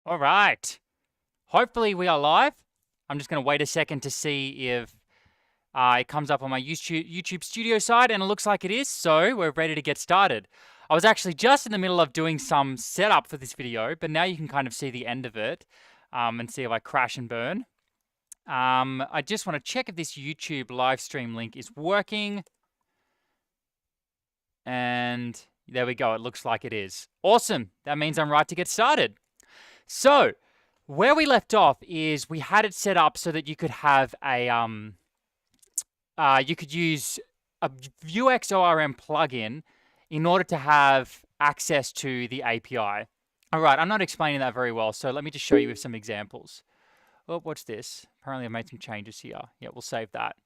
All right. Hopefully we are live. I'm just going to wait a second to see if it comes up on my YouTube studio side, and it looks like it is, so we're ready to get started. I was actually just in the middle of doing some setup for this video, but now you can kind of see the end of it and see if I crash and burn. I just want to check if this YouTube live stream link is working. And there we go. It looks like it is. Awesome. That means I'm right to get started. So, where we left off is we had it set up so that you could have a you could use a Vuex ORM plugin in order to have access to the API. All right, I'm not explaining that very well, so let me just show you with some examples. Oh, what's this? Apparently, I've made some changes here. Yeah, we'll save that.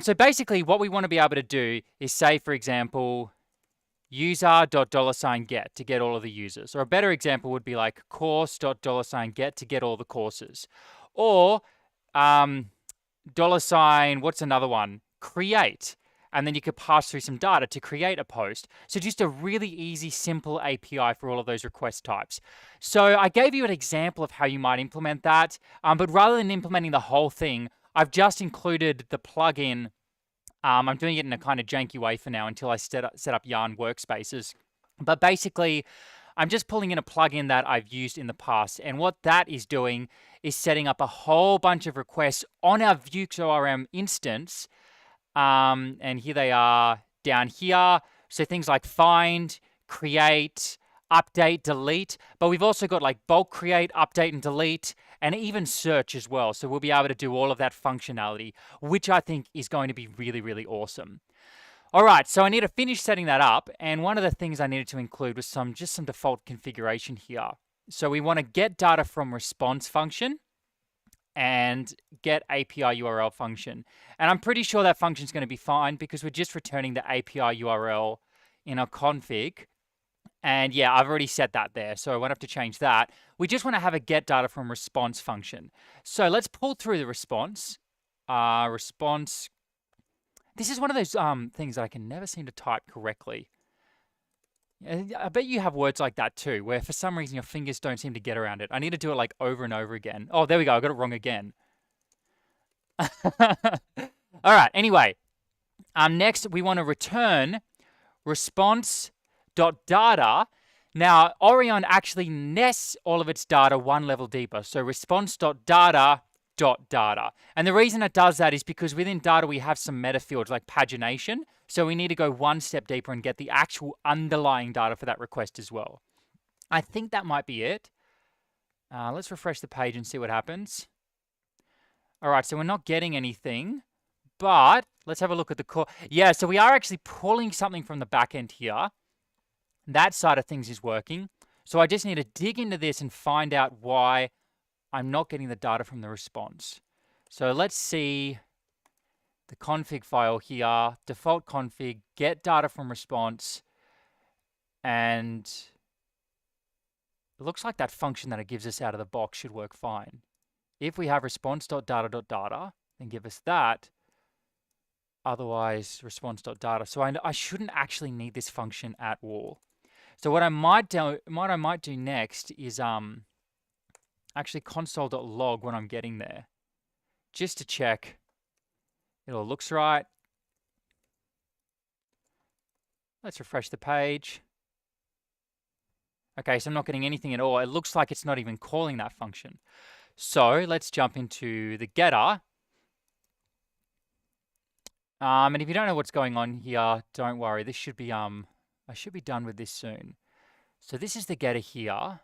So basically, what we want to be able to do is say, for example, user.$get to get all of the users. Or a better example would be like course.$get to get all the courses. Or $, what's another one? Create. And then you could pass through some data to create a post. So just a really easy, simple API for all of those request types. So I gave you an example of how you might implement that. But rather than implementing the whole thing, I've just included the plugin. I'm doing it in a kind of janky way for now until I set up Yarn Workspaces. But basically, I'm just pulling in a plugin that I've used in the past. And what that is doing is setting up a whole bunch of requests on our Vuex ORM instance. And here they are down here. So things like find, create, update, delete. But we've also got like bulk create, update, and delete, and even search as well. So we'll be able to do all of that functionality, which I think is going to be really, really awesome. All right, so I need to finish setting that up. And one of the things I needed to include was just some default configuration here. So we want to get data from response function and get API URL function. And I'm pretty sure that function is going to be fine because we're just returning the API URL in our config. And yeah, I've already set that there, so I won't have to change that. We just want to have a get data from response function. So let's pull through the response. Response. This is one of those things that I can never seem to type correctly. I bet you have words like that too, where for some reason your fingers don't seem to get around it. I need to do it like over and over again. Oh, there we go. I got it wrong again. All right. Anyway, next we want to return response.data. Now, Orion actually nests all of its data one level deeper. So response.data.data. And the reason it does that is because within data we have some meta fields like pagination. So we need to go one step deeper and get the actual underlying data for that request as well. I think that might be it. Let's refresh the page and see what happens. All right, so we're not getting anything, but let's have a look at the core. Yeah, so we are actually pulling something from the back end here. That side of things is working. So I just need to dig into this and find out why I'm not getting the data from the response. So let's see the config file here, default config, get data from response, and it looks like that function that it gives us out of the box should work fine. If we have response.data.data, then give us that. Otherwise, response.data. So I shouldn't actually need this function at all. So what I might do next is actually console.log when I'm getting there, just to check it all looks right. Let's refresh the page. Okay, so I'm not getting anything at all. It looks like it's not even calling that function. So let's jump into the getter. And if you don't know what's going on here, don't worry. This should be I should be done with this soon. So this is the getter here.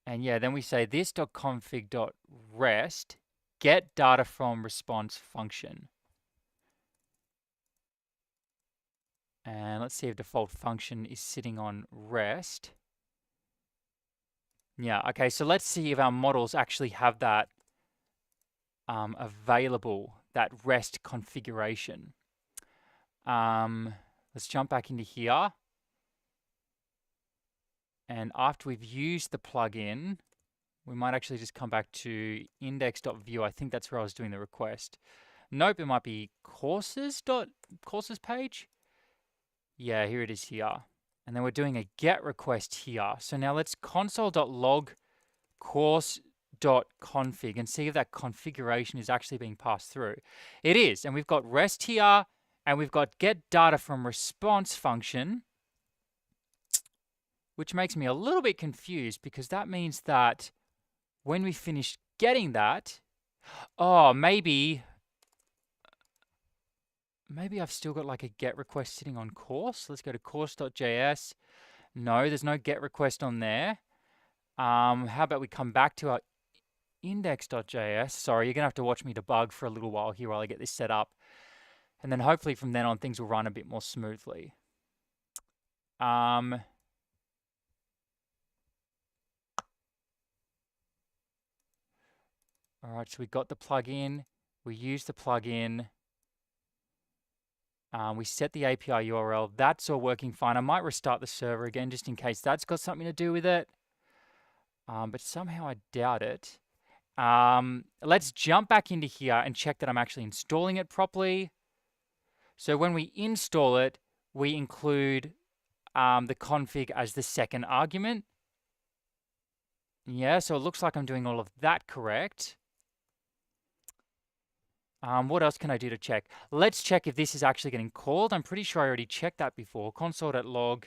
And yeah, then we say this.config.rest get data from response function. And let's see if default function is sitting on rest. Yeah, okay, so let's see if our models actually have that available, that rest configuration. Let's jump back into here. And after we've used the plugin, we might actually just come back to index.view. I think that's where I was doing the request. Nope, it might be courses page. Yeah, here it is here. And then we're doing a get request here. So now let's console.log course.config and see if that configuration is actually being passed through. It is, and we've got REST here, and we've got get data from response function, which makes me a little bit confused because that means that when we finish getting that, oh, maybe I've still got like a get request sitting on course. Let's go to course.js. No, there's no get request on there. How about we come back to our index.js. Sorry, you're going to have to watch me debug for a little while here while I get this set up. And then hopefully from then on, things will run a bit more smoothly. All right, so we got the plugin. We use the plugin. We set the API URL. That's all working fine. I might restart the server again just in case that's got something to do with it. But somehow I doubt it. Let's jump back into here and check that I'm actually installing it properly. So when we install it, we include the config as the second argument. Yeah, so it looks like I'm doing all of that correct. What else can I do to check? Let's check if this is actually getting called. I'm pretty sure I already checked that before. Console.log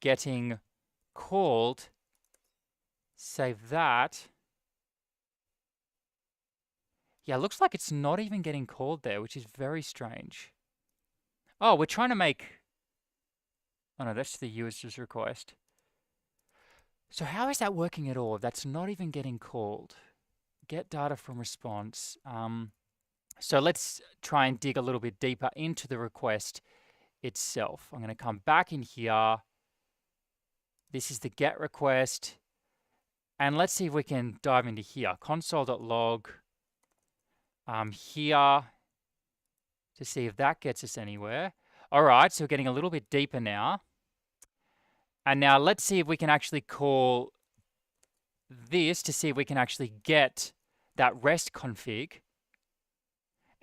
getting called. Save that. Yeah, it looks like it's not even getting called there, which is very strange. Oh, we're trying to make... Oh no, that's the user's request. So how is that working at all? That's not even getting called. Get data from response. So let's try and dig a little bit deeper into the request itself. I'm going to come back in here. This is the get request. And let's see if we can dive into here. Console.log here to see if that gets us anywhere. All right, so we're getting a little bit deeper now. And now let's see if we can actually call this to see if we can actually get that REST config.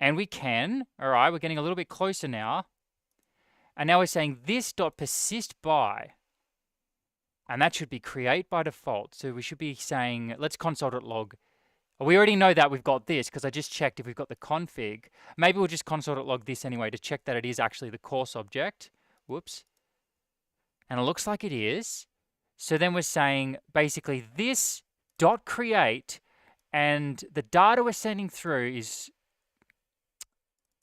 And we can. All right, we're getting a little bit closer now. And now we're saying this.persist by. And that should be create by default. So we should be saying, let's console.log. We already know that we've got this because I just checked if we've got the config. Maybe we'll just console.log this anyway to check that it is actually the course object. Whoops. And it looks like it is. So then we're saying basically this dot create, and the data we're sending through is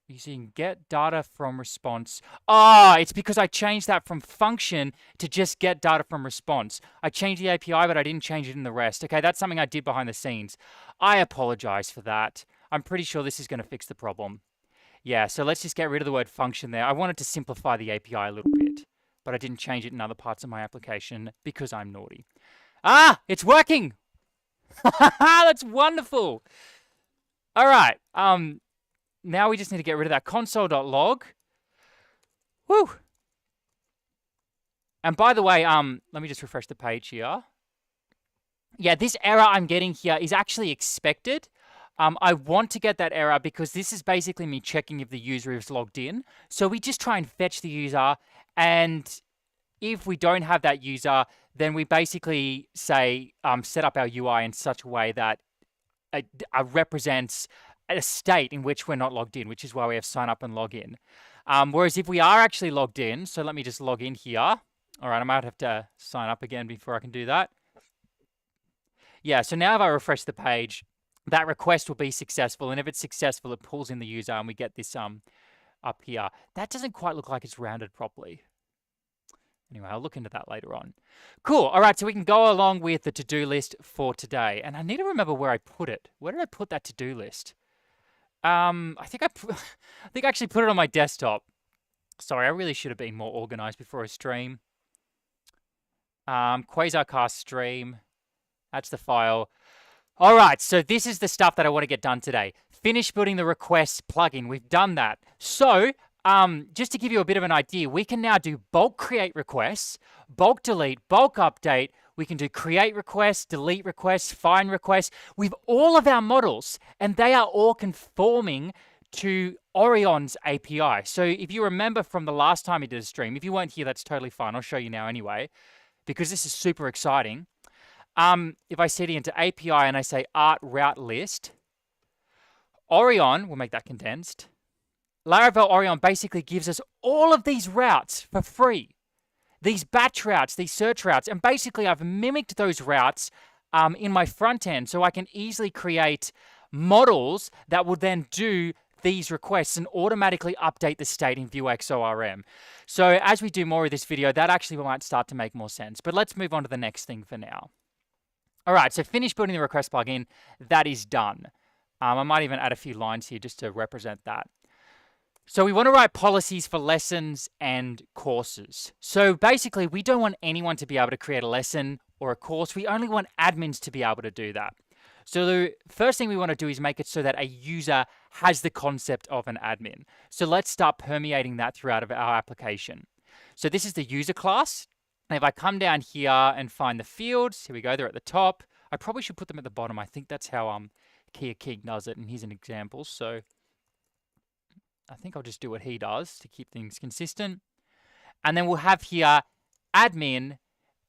using get data from response. It's because I changed that from function to just get data from response. I changed the API, but I didn't change it in the REST. Okay, that's something I did behind the scenes. I apologize for that. I'm pretty sure this is going to fix the problem. Yeah, so let's just get rid of the word function there. I wanted to simplify the API a little bit, but I didn't change it in other parts of my application because I'm naughty. It's working! That's wonderful! All right, now we just need to get rid of that console.log. Woo! And by the way, let me just refresh the page here. Yeah, this error I'm getting here is actually expected. I want to get that error because this is basically me checking if the user is logged in. So we just try and fetch the user, and if we don't have that user, then we basically say set up our UI in such a way that it represents a state in which we're not logged in, which is why we have sign up and log in. Whereas if we are actually logged in, so let me just log in here. All right, I might have to sign up again before I can do that. Yeah, so now if I refresh the page, that request will be successful. And if it's successful, it pulls in the user and we get this up here. That doesn't quite look like it's rounded properly. Anyway, I'll look into that later on. Cool. All right, so we can go along with the to-do list for today. And I need to remember where I put it. Where did I put that to-do list? I think I actually put it on my desktop. Sorry, I really should have been more organized before I stream. Quasarcast stream. That's the file. All right, so this is the stuff that I want to get done today. Finish building the requests plugin. We've done that. So just to give you a bit of an idea, we can now do bulk create requests, bulk delete, bulk update. We can do create requests, delete requests, find requests. We've all of our models, and they are all conforming to Orion's API. So if you remember from the last time we did a stream, if you weren't here, that's totally fine. I'll show you now anyway, because this is super exciting. If I cd into API and I say art route list, Orion, we'll make that condensed. Laravel Orion basically gives us all of these routes for free. These batch routes, these search routes, and basically I've mimicked those routes in my front end so I can easily create models that will then do these requests and automatically update the state in Vuex ORM. So as we do more of this video, that actually might start to make more sense. But let's move on to the next thing for now. All right, so finish building the request plugin. That is done. I might even add a few lines here just to represent that. So we want to write policies for lessons and courses. So basically, we don't want anyone to be able to create a lesson or a course. We only want admins to be able to do that. So the first thing we want to do is make it so that a user has the concept of an admin. So let's start permeating that throughout of our application. So this is the user class. And if I come down here and find the fields, here we go, they're at the top. I probably should put them at the bottom. I think that's how Kia King does it. And here's an example. So I think I'll just do what he does to keep things consistent. And then we'll have here admin,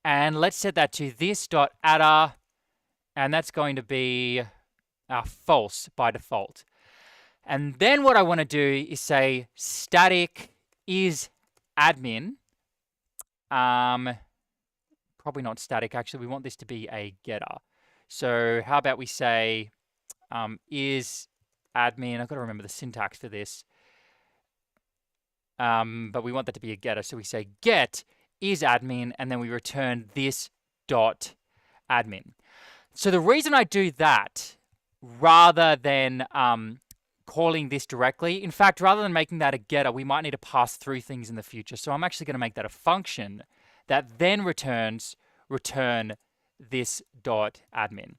and let's set that to this.adder, and that's going to be false by default. And then what I want to do is say static is admin. Probably not static, actually. We want this to be a getter. So how about we say is admin. I've got to remember the syntax for this. But we want that to be a getter. So we say get is admin, and then we return this dot admin. So the reason I do that rather than calling this directly, in fact, rather than making that a getter, we might need to pass through things in the future. So I'm actually going to make that a function that then return this dot admin.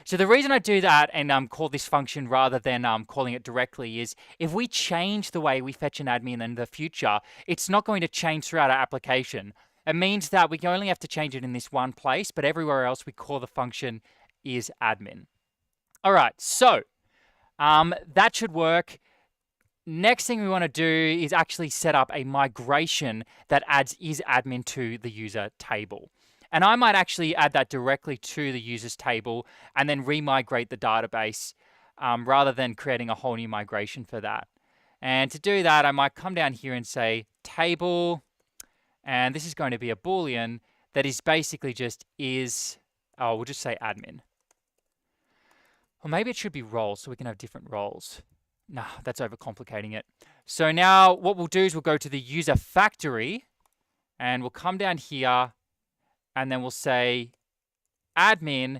So the reason I do that and call this function rather than calling it directly is if we change the way we fetch an admin in the future, it's not going to change throughout our application. It means that we only have to change it in this one place, but everywhere else we call the function is admin. All right, so that should work. Next thing we want to do is actually set up a migration that adds is admin to the user table. And I might actually add that directly to the users table and then remigrate the database rather than creating a whole new migration for that. And to do that, I might come down here and say table, and this is going to be a Boolean that is basically just we'll just say admin. Or maybe it should be roles so we can have different roles. Nah, that's overcomplicating it. So now what we'll do is we'll go to the user factory and we'll come down here and then we'll say admin,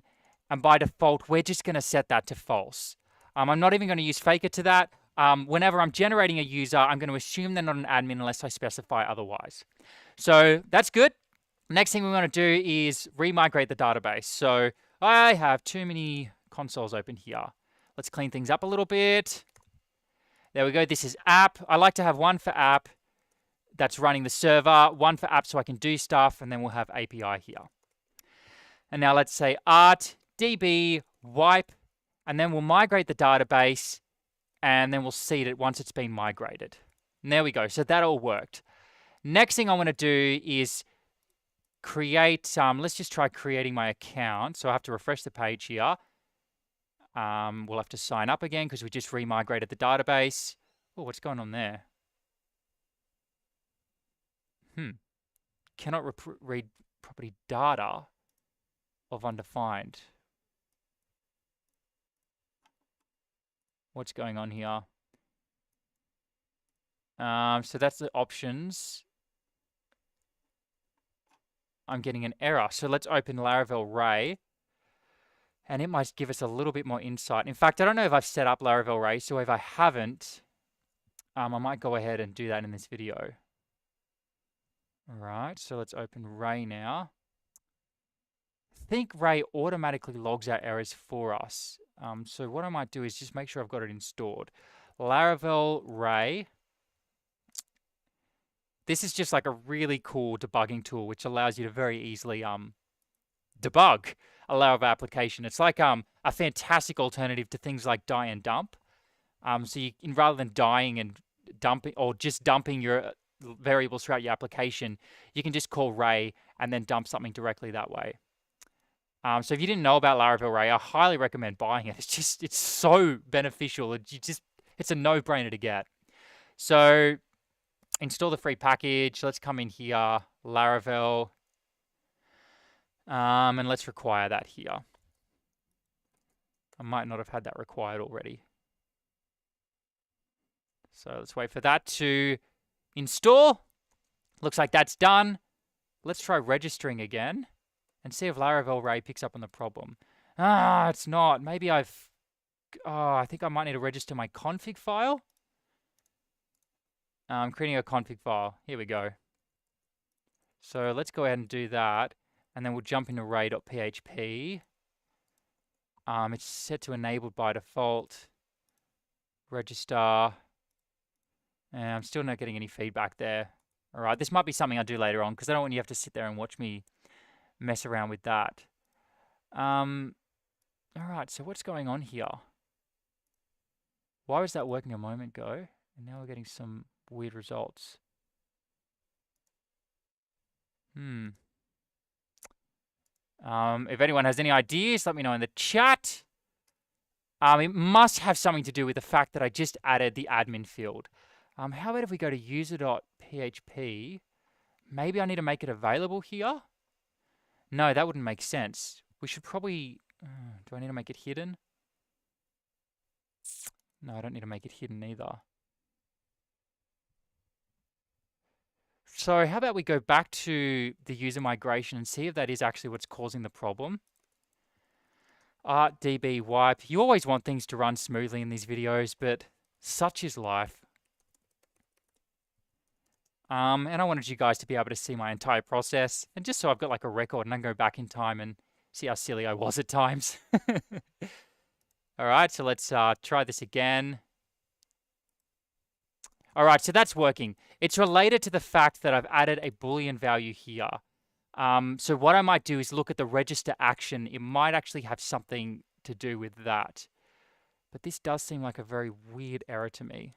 and by default, we're just going to set that to false. I'm not even going to use faker to that. Whenever I'm generating a user, I'm going to assume they're not an admin unless I specify otherwise. So that's good. Next thing we want to do is remigrate the database. So I have too many consoles open here. Let's clean things up a little bit. There we go. This is app. I like to have one for app that's running the server, one for app so I can do stuff, and then we'll have API here. And now let's say art, db, wipe, and then we'll migrate the database, and then we'll seed it once it's been migrated. And there we go. So that all worked. Next thing I want to do is create, let's just try creating my account. So I have to refresh the page here. We'll have to sign up again because we just remigrated the database. Oh, what's going on there? Cannot read property data of undefined. What's going on here? So that's the options. I'm getting an error. So let's open Laravel Ray. And it might give us a little bit more insight. In fact, I don't know if I've set up Laravel Ray. So if I haven't, I might go ahead and do that in this video. All right, so let's open Ray now. I think Ray automatically logs our errors for us. So what I might do is just make sure I've got it installed. Laravel Ray. This is just like a really cool debugging tool which allows you to very easily debug a Laravel application. It's like a fantastic alternative to things like die and dump. So rather than dying and dumping or just dumping your variables throughout your application, you can just call Ray and then dump something directly that way. So if you didn't know about Laravel Ray, I highly recommend buying it. It's so beneficial. It's a no-brainer to get. So install the free package. Let's come in here, Laravel, and let's require that here. I might not have had that required already. So let's wait for that to install. Looks like that's done. Let's try registering again and see if Laravel Ray picks up on the problem. It's not. Maybe I think I might need to register my config file. I'm creating a config file. Here we go. So let's go ahead and do that. And then we'll jump into ray.php. It's set to enabled by default. Register. And I'm still not getting any feedback there. All right, this might be something I'll do later on because I don't want you to have to sit there and watch me mess around with that. All right, so what's going on here? Why was that working a moment ago? And now we're getting some weird results. If anyone has any ideas, let me know in the chat. It must have something to do with the fact that I just added the admin field. How about if we go to user.php? Maybe I need to make it available here? No, that wouldn't make sense. We should probably... do I need to make it hidden? No, I don't need to make it hidden either. So how about we go back to the user migration and see if that is actually what's causing the problem. db wipe. You always want things to run smoothly in these videos, but such is life. And I wanted you guys to be able to see my entire process, and just so I've got like a record and I can go back in time and see how silly I was at times. All right, so let's try this again. All right, so that's working. It's related to the fact that I've added a Boolean value here. So what I might do is look at the register action. It might actually have something to do with that. But this does seem like a very weird error to me.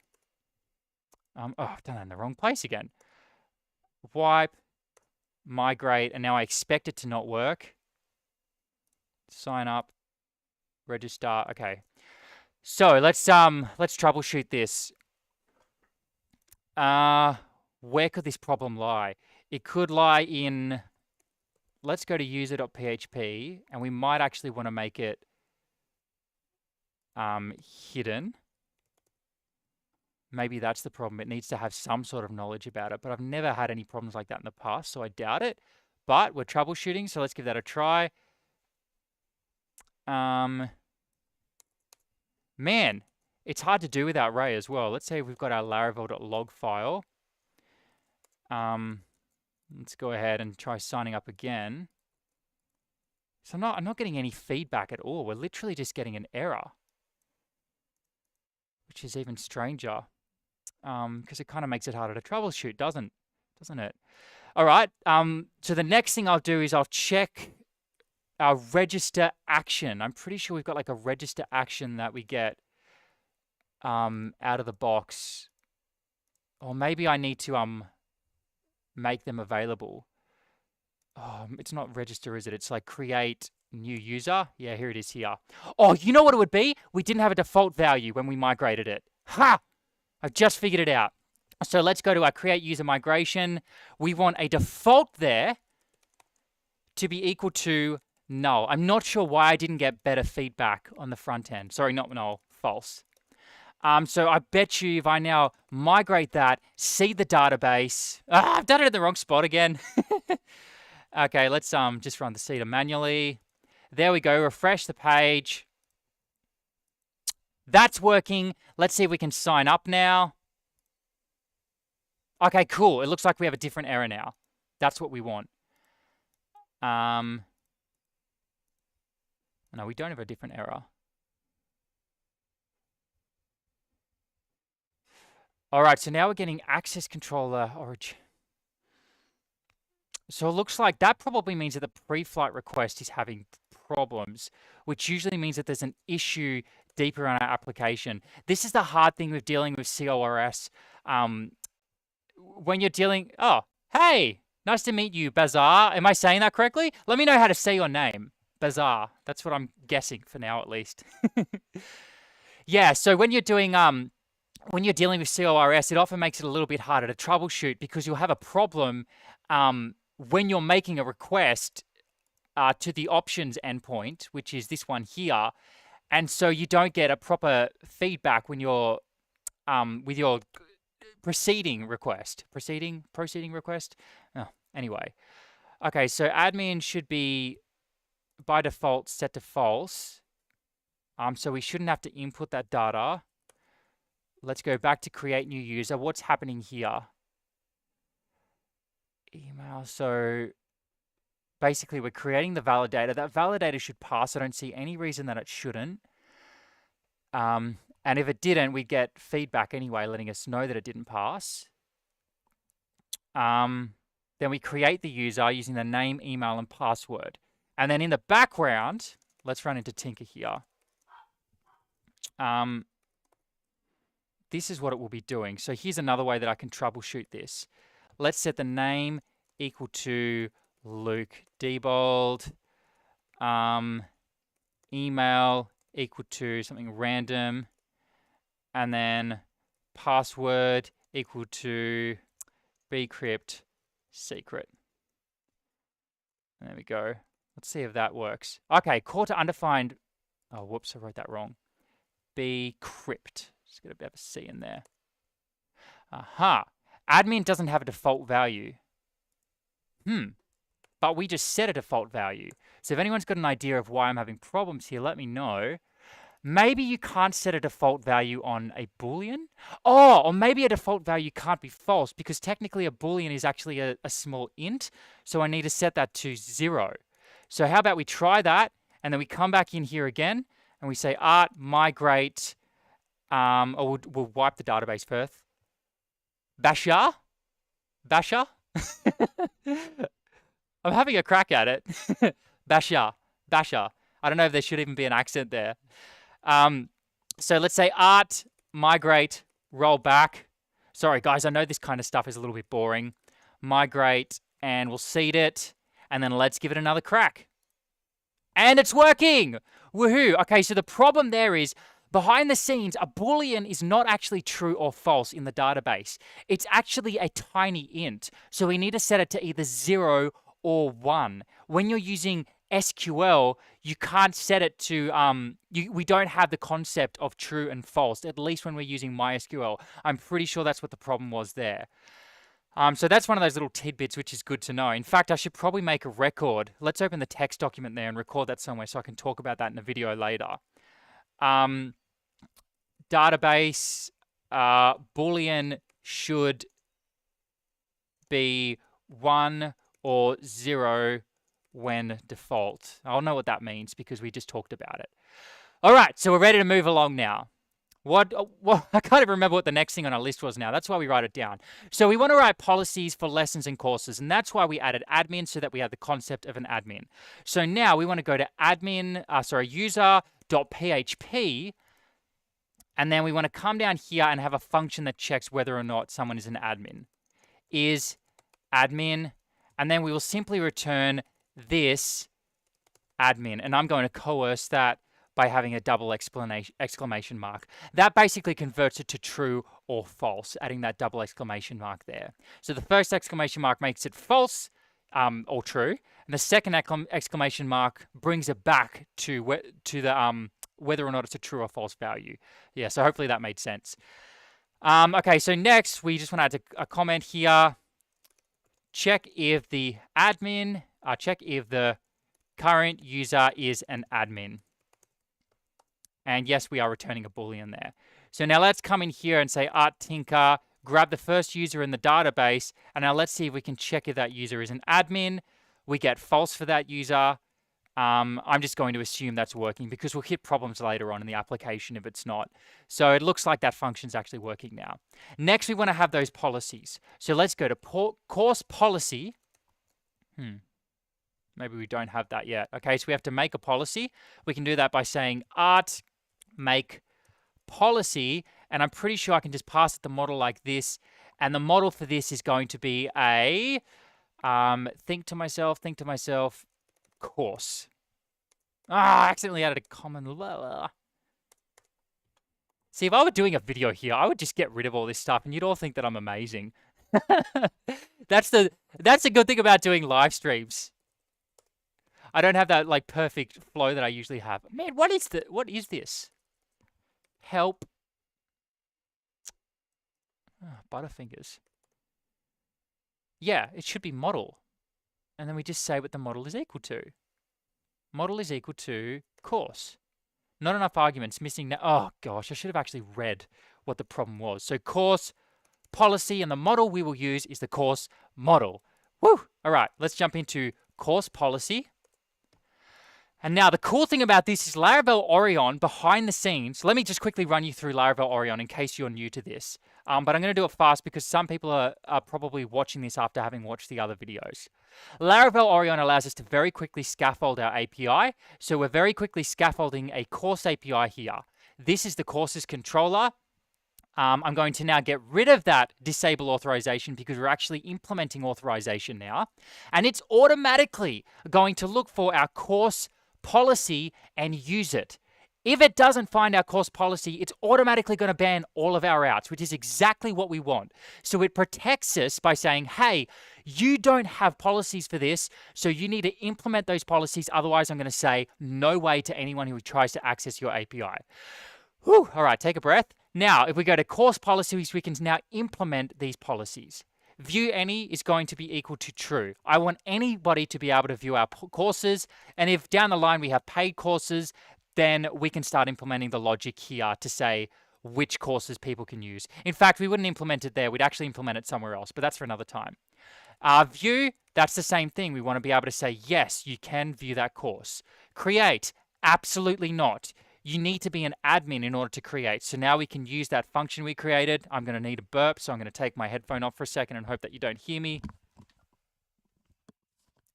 I've done that in the wrong place again. Wipe, migrate, and now I expect it to not work. Sign up, register. Okay. So let's troubleshoot this. Where could this problem lie? It could lie in, let's go to user.php, and we might actually want to make it hidden. Maybe that's the problem. It needs to have some sort of knowledge about it, but I've never had any problems like that in the past, so I doubt it. But we're troubleshooting, so let's give that a try. Man, it's hard to do without Ray as well. Let's say we've got our laravel.log file. Let's go ahead and try signing up again. So I'm not getting any feedback at all. We're literally just getting an error, which is even stranger. Because it kind of makes it harder to troubleshoot, doesn't it? All right. So the next thing I'll do is I'll check our register action. I'm pretty sure we've got like a register action that we get out of the box. Or maybe I need to make them available. It's not register, is it? It's like create new user. Yeah, here it is here. Oh, you know what it would be? We didn't have a default value when we migrated it. Ha! I've just figured it out. So let's go to our create user migration. We want a default there to be equal to null. I'm not sure why I didn't get better feedback on the front end. Sorry, not null, false. So I bet you if I now migrate that, see the database. I've done it in the wrong spot again. Okay, let's just run the seeder manually. There we go, refresh the page. That's working. Let's see if we can sign up now. Okay, cool. It looks like we have a different error now. That's what we want. No, we don't have a different error. All right, so now we're getting access controller origin. So it looks like that probably means that the pre-flight request is having problems, which usually means that there's an issue deeper on our application. This is the hard thing with dealing with CORS. When you're dealing, oh, hey, nice to meet you, Bazaar. Am I saying that correctly? Let me know how to say your name. Bazaar. That's what I'm guessing for now, at least. Yeah, so when you're dealing with CORS, it often makes it a little bit harder to troubleshoot because you'll have a problem when you're making a request to the options endpoint, which is this one here, and so you don't get a proper feedback when you're with your proceeding request. Proceeding request. Oh, anyway, okay. So admin should be by default set to false. So we shouldn't have to input that data. Let's go back to create new user. What's happening here? Email. So basically, we're creating the validator. That validator should pass. I don't see any reason that it shouldn't. And if it didn't, we'd get feedback anyway, letting us know that it didn't pass. Then we create the user using the name, email, and password. And then in the background, let's run into Tinker here. This is what it will be doing. So here's another way that I can troubleshoot this. Let's set the name equal to Luke Diebold. Email equal to something random. And then password equal to bcrypt secret. And there we go. Let's see if that works. Okay, call to undefined. Oh, whoops, I wrote that wrong. Bcrypt. Just got a bit of a C in there. Aha. Admin doesn't have a default value. But we just set a default value. So if anyone's got an idea of why I'm having problems here, let me know. Maybe you can't set a default value on a Boolean. Oh, or maybe a default value can't be false because technically a Boolean is actually a small int. So I need to set that to 0. So how about we try that and then we come back in here again and we say art migrate, or we'll wipe the database first. Basha? I'm having a crack at it. Basha. I don't know if there should even be an accent there. So let's say art, migrate, roll back. Sorry, guys, I know this kind of stuff is a little bit boring. Migrate, and we'll seed it. And then let's give it another crack. And it's working! Woohoo! Okay, so the problem there is, behind the scenes, a Boolean is not actually true or false in the database. It's actually a tiny int. So we need to set it to either 0 or 1. When you're using SQL, you can't set it to, we don't have the concept of true and false, at least when we're using MySQL. I'm pretty sure that's what the problem was there. So that's one of those little tidbits which is good to know. In fact, I should probably make a record. Let's open the text document there and record that somewhere so I can talk about that in a video later. Database, Boolean should be 1 or 0 when default. I'll know what that means because we just talked about it. All right, so we're ready to move along now. What I can't even remember what the next thing on our list was now. That's why we write it down. So we want to write policies for lessons and courses, and that's why we added admin so that we have the concept of an admin. So now we want to go to user.php, and then we want to come down here and have a function that checks whether or not someone is an admin. Is admin, and then we will simply return this admin, and I'm going to coerce that by having a double exclamation mark. That basically converts it to true or false, adding that double exclamation mark there. So the first exclamation mark makes it false or true, and the second exclamation mark brings it back to the whether or not it's a true or false value. Yeah, so hopefully that made sense. Okay, so next we just want to add a comment here. Check if the current user is an admin. And yes, we are returning a Boolean there. So now let's come in here and say art tinker, grab the first user in the database, and now let's see if we can check if that user is an admin. We get false for that user. I'm just going to assume that's working because we'll hit problems later on in the application if it's not. So it looks like that function's actually working now. Next, we want to have those policies. So let's go to course policy. Maybe we don't have that yet. Okay, so we have to make a policy. We can do that by saying art make policy, and I'm pretty sure I can just pass it the model like this, and the model for this is going to be a, think to myself, course. I accidentally added a common lower. See, if I were doing a video here, I would just get rid of all this stuff, and you'd all think that I'm amazing. That's the good thing about doing live streams. I don't have that like perfect flow that I usually have. Man, what is this? Help. Butterfingers. Yeah, it should be model. And then we just say what the model is equal to. Model is equal to course. Not enough arguments, missing. Oh gosh, I should have actually read what the problem was. So course, policy, and the model we will use is the course model. Woo! All right, let's jump into course policy. And now the cool thing about this is Laravel Orion behind the scenes. Let me just quickly run you through Laravel Orion in case you're new to this. But I'm going to do it fast because some people are probably watching this after having watched the other videos. Laravel Orion allows us to very quickly scaffold our API. So we're very quickly scaffolding a course API here. This is the courses controller. I'm going to now get rid of that disable authorization because we're actually implementing authorization now. And it's automatically going to look for our course policy and use it. If it doesn't find our course policy, it's automatically going to ban all of our outs, which is exactly what we want. So it protects us by saying, hey, you don't have policies for this, so you need to implement those policies. Otherwise, I'm going to say no way to anyone who tries to access your API. Whew. All right, take a breath. Now, if we go to course policies, we can now implement these policies. View any is going to be equal to true. I want anybody to be able to view our courses. And if down the line we have paid courses, then we can start implementing the logic here to say which courses people can use. In fact, we wouldn't implement it there. We'd actually implement it somewhere else, but that's for another time. View, that's the same thing. We want to be able to say, yes, you can view that course. Create, absolutely not. You need to be an admin in order to create. So now we can use that function we created. I'm going to need a burp, so I'm going to take my headphone off for a second and hope that you don't hear me.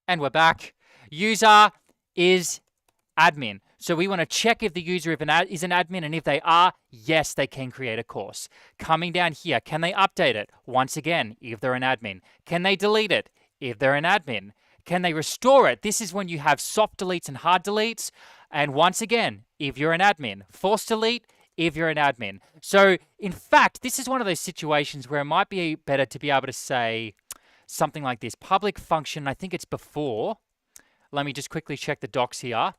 And we're back. User is admin. So we want to check if the user is an admin, and if they are, yes, they can create a course. Coming down here, can they update it? Once again, if they're an admin. Can they delete it? If they're an admin. Can they restore it? This is when you have soft deletes and hard deletes. And once again, if you're an admin. Force delete, if you're an admin. So in fact, this is one of those situations where it might be better to be able to say something like this. Public function, I think it's before. Let me just quickly check the docs here.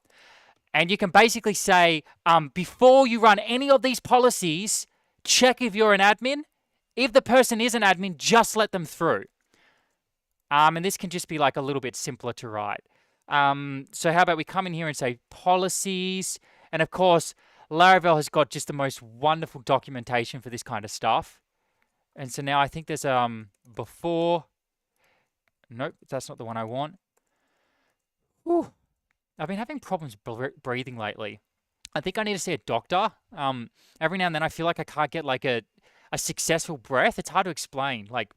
And you can basically say, before you run any of these policies, check if you're an admin. If the person is an admin, just let them through. And this can just be like a little bit simpler to write. So how about we come in here and say policies. And of course, Laravel has got just the most wonderful documentation for this kind of stuff. And so now I think there's before. Nope, that's not the one I want. Whew. I've been having problems breathing lately. I think I need to see a doctor. Every now and then I feel like I can't get like a successful breath. It's hard to explain. Like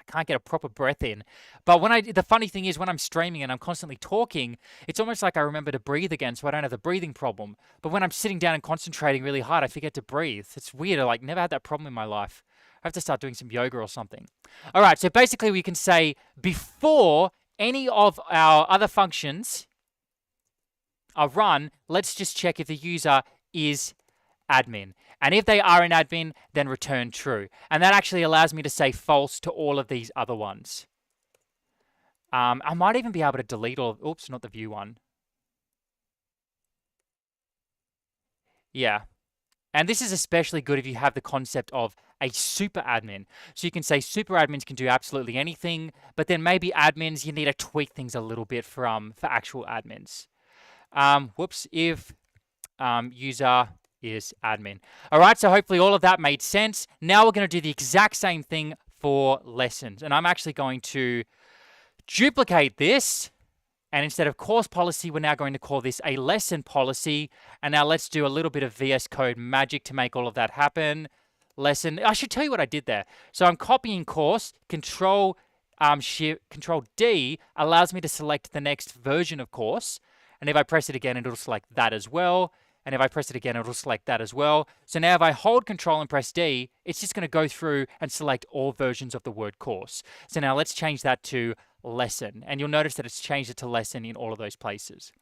I can't get a proper breath in. But the funny thing is when I'm streaming and I'm constantly talking, it's almost like I remember to breathe again, so I don't have the breathing problem. But when I'm sitting down and concentrating really hard, I forget to breathe. It's weird. I like never had that problem in my life. I have to start doing some yoga or something. All right. So basically we can say before any of our other functions are run, let's just check if the user is admin. And if they are an admin, then return true. And that actually allows me to say false to all of these other ones. I might even be able to delete all of, oops, not the view one. Yeah. And this is especially good if you have the concept of a super admin. So you can say super admins can do absolutely anything, but then maybe admins, you need to tweak things a little bit for actual admins. If user is admin. All right, so hopefully all of that made sense. Now we're going to do the exact same thing for lessons. And I'm actually going to duplicate this. And instead of course policy, we're now going to call this a lesson policy. And now let's do a little bit of VS Code magic to make all of that happen. Lesson, I should tell you what I did there. So I'm copying course, Control D allows me to select the next version of course. And if I press it again, it'll select that as well. And if I press it again, it'll select that as well. So now if I hold Control and press D, it's just going to go through and select all versions of the word course. So now let's change that to lesson. And you'll notice that it's changed it to lesson in all of those places.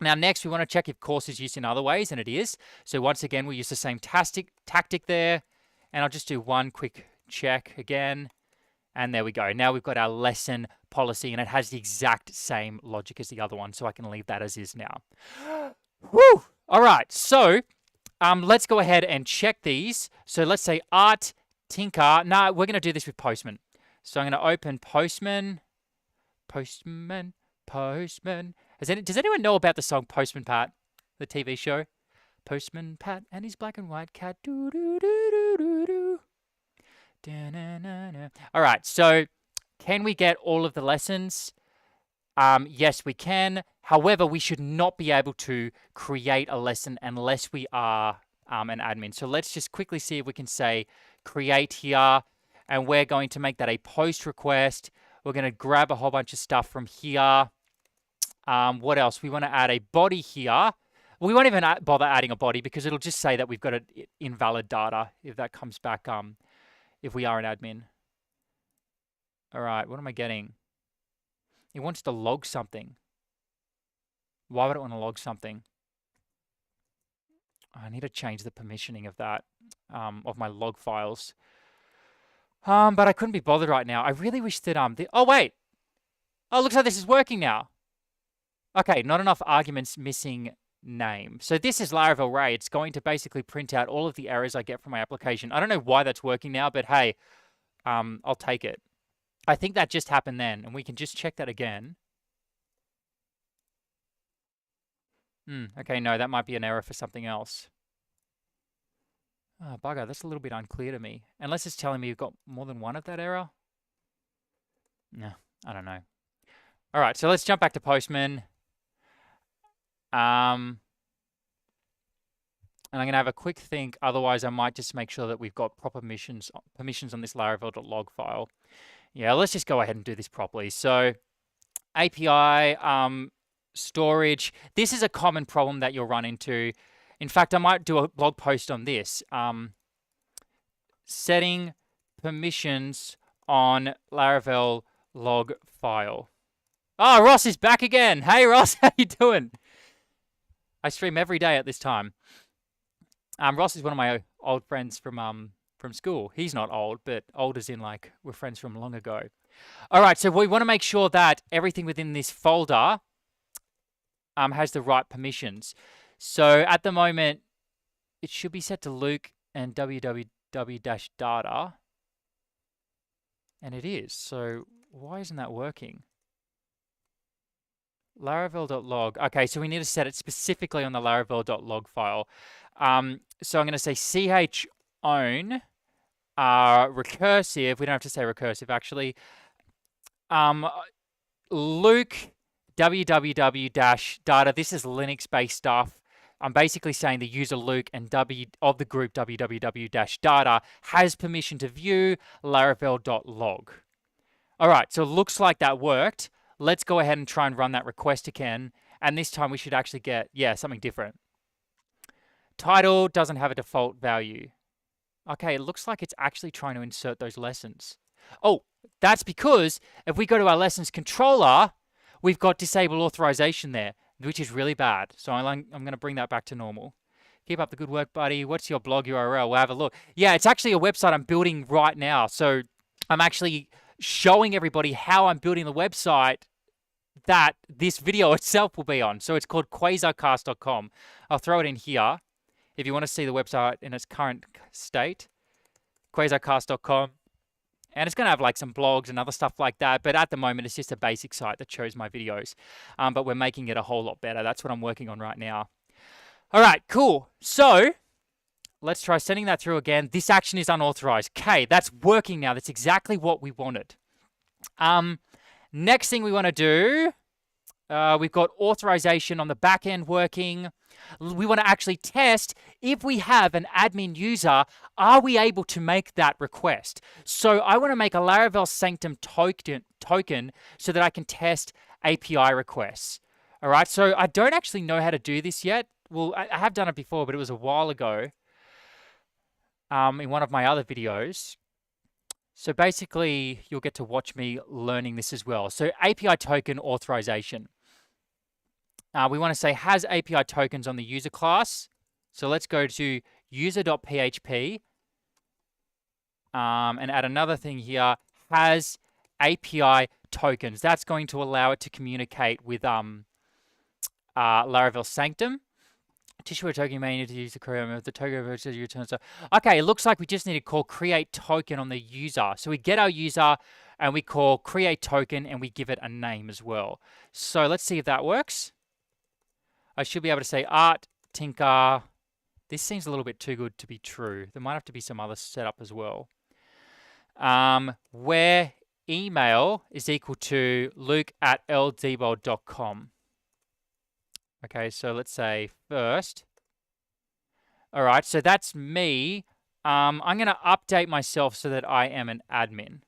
Now, next, we want to check if course is used in other ways, and it is. So once again, we'll use the same tactic there. And I'll just do one quick check again. And there we go. Now we've got our lesson policy, and it has the exact same logic as the other one. So I can leave that as is now. Woo! All right. So let's go ahead and check these. So let's say Art, Tinker. No, we're going to do this with Postman. So I'm going to open Postman. Postman. Does anyone know about the song Postman Pat, the TV show? Postman Pat and his black and white cat. Doo, doo, doo, doo, doo, doo. Da-na-na-na. All right, so can we get all of the lessons? Yes, we can. However, we should not be able to create a lesson unless we are an admin. So let's just quickly see if we can say create here, and we're going to make that a post request. We're going to grab a whole bunch of stuff from here. What else? We want to add a body here. We won't even bother adding a body because it'll just say that we've got invalid data if that comes back, if we are an admin. All right, what am I getting? It wants to log something. Why would it want to log something? I need to change the permissioning of that, of my log files. But I couldn't be bothered right now. I really wish that, oh, wait. Oh, looks like this is working now. Okay, not enough arguments, missing name. So this is Laravel Ray. It's going to basically print out all of the errors I get from my application. I don't know why that's working now, but hey, I'll take it. I think that just happened then, and we can just check that again. Okay, no, that might be an error for something else. Oh, bugger, that's a little bit unclear to me. Unless it's telling me you've got more than one of that error. No, I don't know. All right, so let's jump back to Postman. And I'm going to have a quick think. Otherwise, I might just make sure that we've got proper permissions on this laravel.log file. Yeah, let's just go ahead and do this properly. So API, storage. This is a common problem that you'll run into. In fact, I might do a blog post on this. Setting permissions on Laravel log file. Oh, Ross is back again. Hey, Ross, how you doing? I stream every day at this time. Ross is one of my old friends from school. He's not old, but old as in like we're friends from long ago. All right, so we want to make sure that everything within this folder has the right permissions. So at the moment, it should be set to Luke and www-data, and it is. So why isn't that working? Laravel.log. Okay, so we need to set it specifically on the Laravel.log file. So I'm going to say chown recursive. We don't have to say recursive, actually. Luke www-data. This is Linux-based stuff. I'm basically saying the user Luke and of the group www-data has permission to view Laravel.log. All right, so it looks like that worked. Let's go ahead and try and run that request again. And this time we should actually get, something different. Title doesn't have a default value. Okay, it looks like it's actually trying to insert those lessons. Oh, that's because if we go to our lessons controller, we've got disable authorization there, which is really bad. So I'm going to bring that back to normal. Keep up the good work, buddy. What's your blog URL? We'll have a look. Yeah, it's actually a website I'm building right now. So I'm actually showing everybody how I'm building the website that this video itself will be on. So it's called quasarcast.com. I'll throw it in here if you want to see the website in its current state. Quasarcast.com. And it's going to have like some blogs and other stuff like that. But at the moment, it's just a basic site that shows my videos. But we're making it a whole lot better. That's what I'm working on right now. All right, cool. So let's try sending that through again. This action is unauthorized. Okay, that's working now. That's exactly what we wanted. Next thing we want to do, we've got authorization on the back end working. We want to actually test if we have an admin user, are we able to make that request? So I want to make a Laravel Sanctum token so that I can test API requests. All right, so I don't actually know how to do this yet. well, I have done it before, but it was a while ago in one of my other videos. So basically, you'll get to watch me learning this as well. So API token authorization. We want to say has API tokens on the user class. So let's go to user.php and add another thing here, has API tokens. That's going to allow it to communicate with Laravel Sanctum. Tissue token, you may need to use the create the token versus your return. So, okay, it looks like we just need to call create token on the user. So we get our user and we call create token and we give it a name as well. So let's see if that works. I should be able to say art tinker. This seems a little bit too good to be true. There might have to be some other setup as well. Where email is equal to luke@ldbold.com. Okay, so let's say first. All right, so that's me. I'm going to update myself so that I am an admin.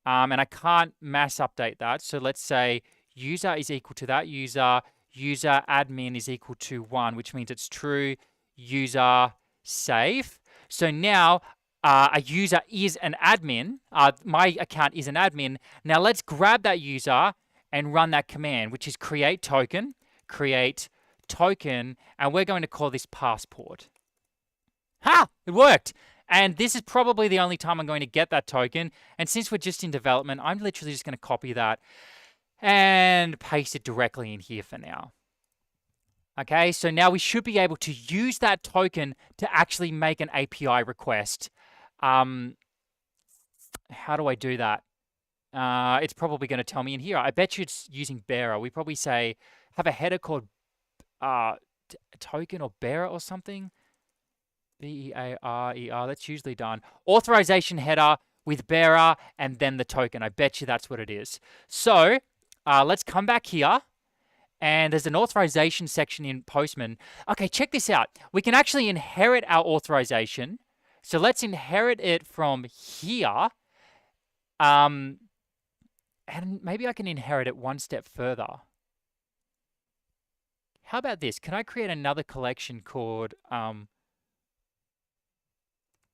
And I can't mass update that. So let's say user is equal to that user. User admin is equal to 1, which means it's true. User save. So now a user is an admin. My account is an admin. Now let's grab that user and run that command, which is create token, and we're going to call this passport. Ha! It worked. And this is probably the only time I'm going to get that token. And since we're just in development, I'm literally just going to copy that and paste it directly in here for now. Okay, so now we should be able to use that token to actually make an API request. How do I do that? It's probably going to tell me in here. I bet you it's using bearer. We probably say, have a header called token or bearer or something. bearer, that's usually done. Authorization header with bearer and then the token. I bet you that's what it is. So let's come back here. And there's an authorization section in Postman. Okay, check this out. We can actually inherit our authorization. So let's inherit it from here. And maybe I can inherit it one step further. How about this? Can I create another collection called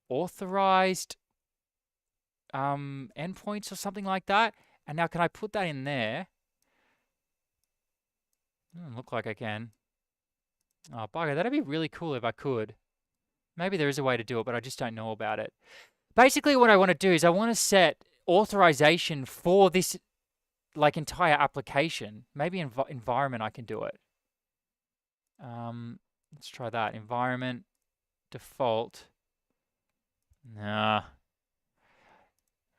authorized endpoints or something like that? And now can I put that in there? Doesn't look like I can. Oh, bugger. That'd be really cool if I could. Maybe there is a way to do it, but I just don't know about it. Basically, what I want to do is I want to set authorization for this like entire application. Maybe in environment I can do it. Let's try that. Environment, default. Nah.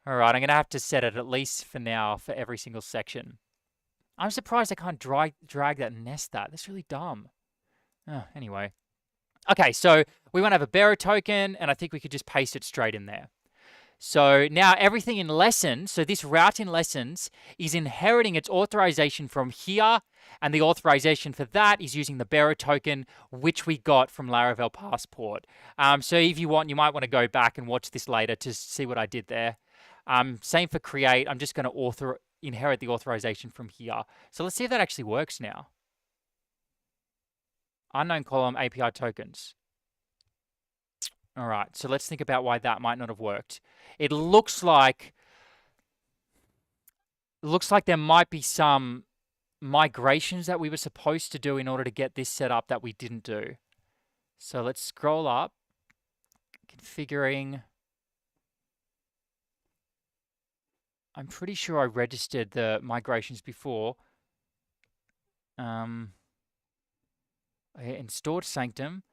All right, I'm going to have to set it at least for now for every single section. I'm surprised I can't drag that and nest that. That's really dumb. Anyway. Okay, so we want to have a bearer token, and I think we could just paste it straight in there. So now everything in lessons, so this route in lessons is inheriting its authorization from here, and the authorization for that is using the bearer token, which we got from Laravel Passport. So if you want, you might want to go back and watch this later to see what I did there. Same for create. I'm just going to inherit the authorization from here. So let's see if that actually works now. Unknown column API tokens. All right, so let's think about why that might not have worked. It looks like there might be some migrations that we were supposed to do in order to get this set up that we didn't do. So let's scroll up, configuring. I'm pretty sure I registered the migrations before. I installed Sanctum.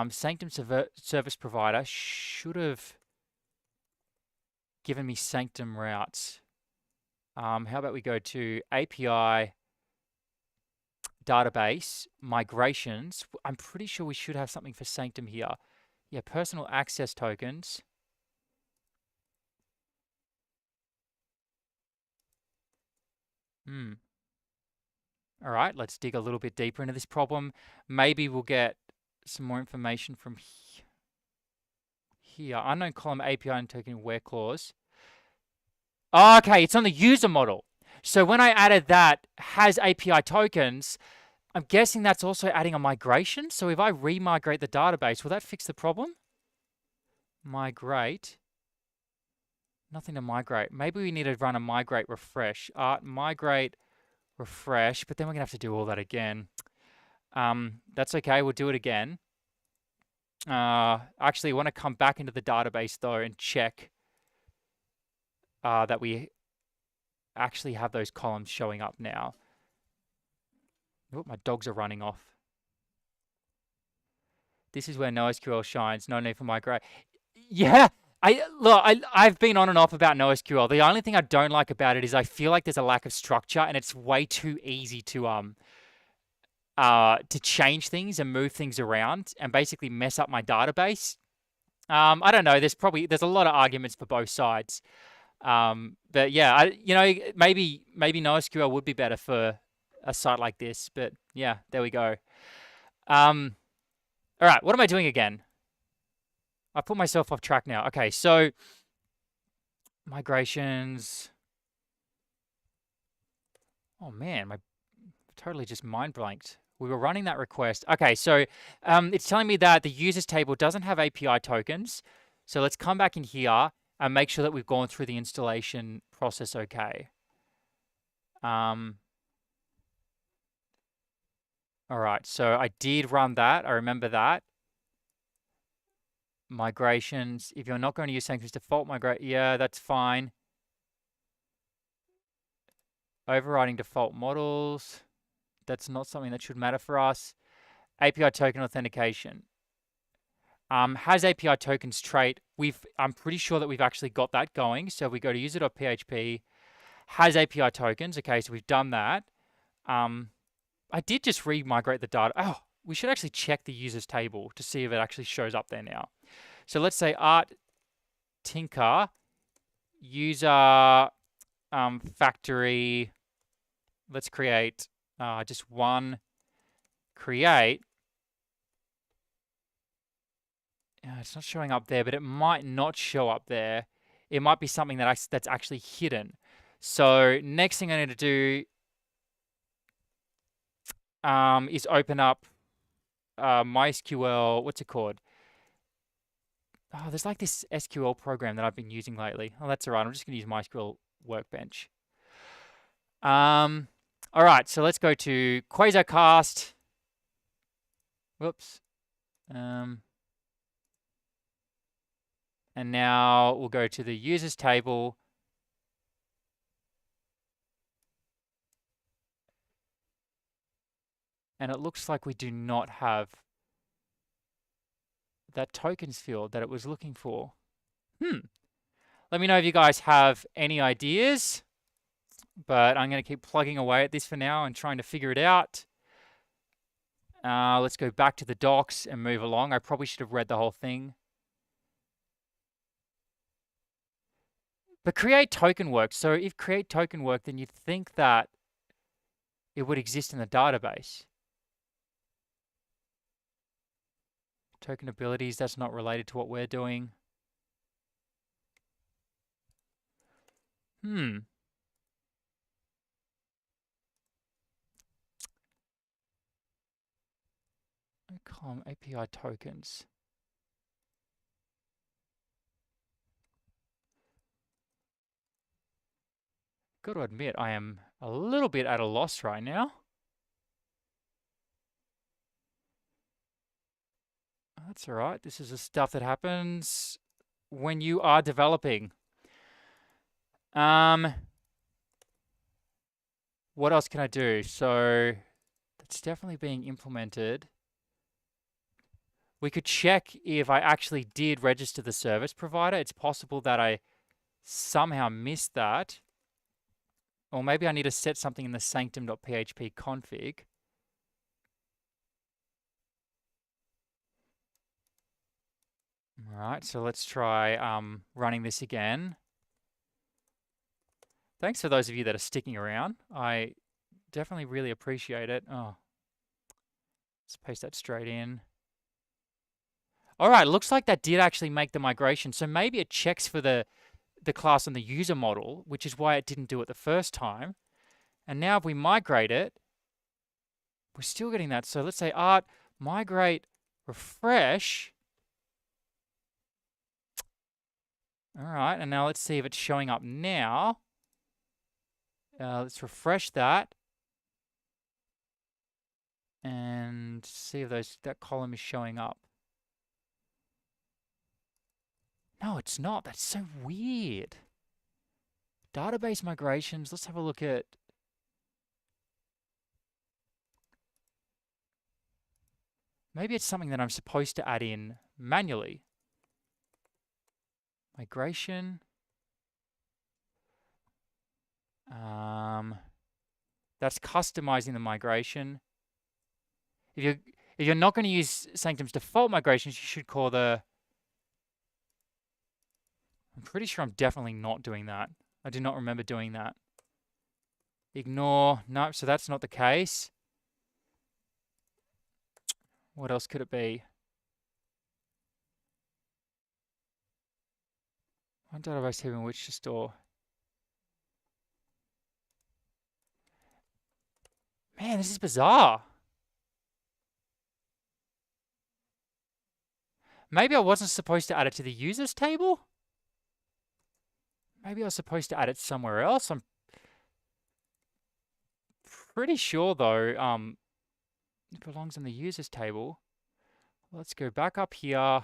Sanctum service provider should have given me Sanctum routes. How about we go to API database migrations. I'm pretty sure we should have something for Sanctum here. Yeah, personal access tokens. All right, let's dig a little bit deeper into this problem. Maybe we'll get some more information from here. Unknown column API and token where clause. Okay, it's on the user model. So when I added that has API tokens, I'm guessing that's also adding a migration. So if I remigrate the database, will that fix the problem? Migrate. Nothing to migrate. Maybe we need to run a migrate refresh. Migrate refresh, but then we're gonna have to do all that again. That's okay. We'll do it again. Actually, I want to come back into the database though and check that we actually have those columns showing up now. Oh, my dogs are running off. This is where NoSQL shines. No need for migrate. Yeah, I've been on and off about NoSQL. The only thing I don't like about it is I feel like there's a lack of structure and it's way too easy to change things and move things around and basically mess up my database. I don't know. There's a lot of arguments for both sides. But yeah, maybe NoSQL would be better for a site like this. But yeah, there we go. All right, what am I doing again? I put myself off track now. Okay, so migrations. Oh man, my totally just mind blanked. We were running that request. Okay, so it's telling me that the users table doesn't have API tokens. So let's come back in here and make sure that we've gone through the installation process okay. All right, so I did run that. I remember that. Migrations. If you're not going to use Sanctuary's default migrate, yeah, that's fine. Overriding default models. That's not something that should matter for us. API token authentication. Has API tokens trait. I'm pretty sure that we've actually got that going. So we go to user.php, has API tokens. Okay, so we've done that. I did just re-migrate the data. Oh, we should actually check the users table to see if it actually shows up there now. So let's say art tinker user factory. Let's create just one create. It's not showing up there, but it might not show up there. It might be something that's actually hidden. So next thing I need to do is open up MySQL. What's it called? Oh, there's like this SQL program that I've been using lately. Oh, that's all right. I'm just going to use MySQL Workbench. All right, so let's go to Quasarcast. Whoops. And now we'll go to the users table. And it looks like we do not have that tokens field that it was looking for. Let me know if you guys have any ideas. But I'm going to keep plugging away at this for now and trying to figure it out. Let's go back to the docs and move along. I probably should have read the whole thing. But create token works. So if create token worked, then you'd think that it would exist in the database. Token abilities, that's not related to what we're doing. Column API tokens. Got to admit, I am a little bit at a loss right now. That's all right. This is the stuff that happens when you are developing. What else can I do? So that's definitely being implemented. We could check if I actually did register the service provider. It's possible that I somehow missed that. Or maybe I need to set something in the sanctum.php config. All right, so let's try running this again. Thanks for those of you that are sticking around. I definitely really appreciate it. Oh, let's paste that straight in. All right, looks like that did actually make the migration. So maybe it checks for the class on the user model, which is why it didn't do it the first time. And now if we migrate it, We're still getting that. So let's say art, migrate, refresh. All right, and now let's see if it's showing up now. Let's refresh that and see if that column is showing up. No, it's not. That's so weird. Database migrations. Let's have a look at. Maybe it's something that I'm supposed to add in manually. Migration. That's customizing the migration. If you're not going to use Sanctum's default migrations, you should call the. I'm pretty sure I'm definitely not doing that. I do not remember doing that. Ignore. No, so that's not the case. What else could it be? One database table in which to store. Man, this is bizarre. Maybe I wasn't supposed to add it to the users table? Maybe I was supposed to add it somewhere else. I'm pretty sure though, it belongs in the users table. Let's go back up here.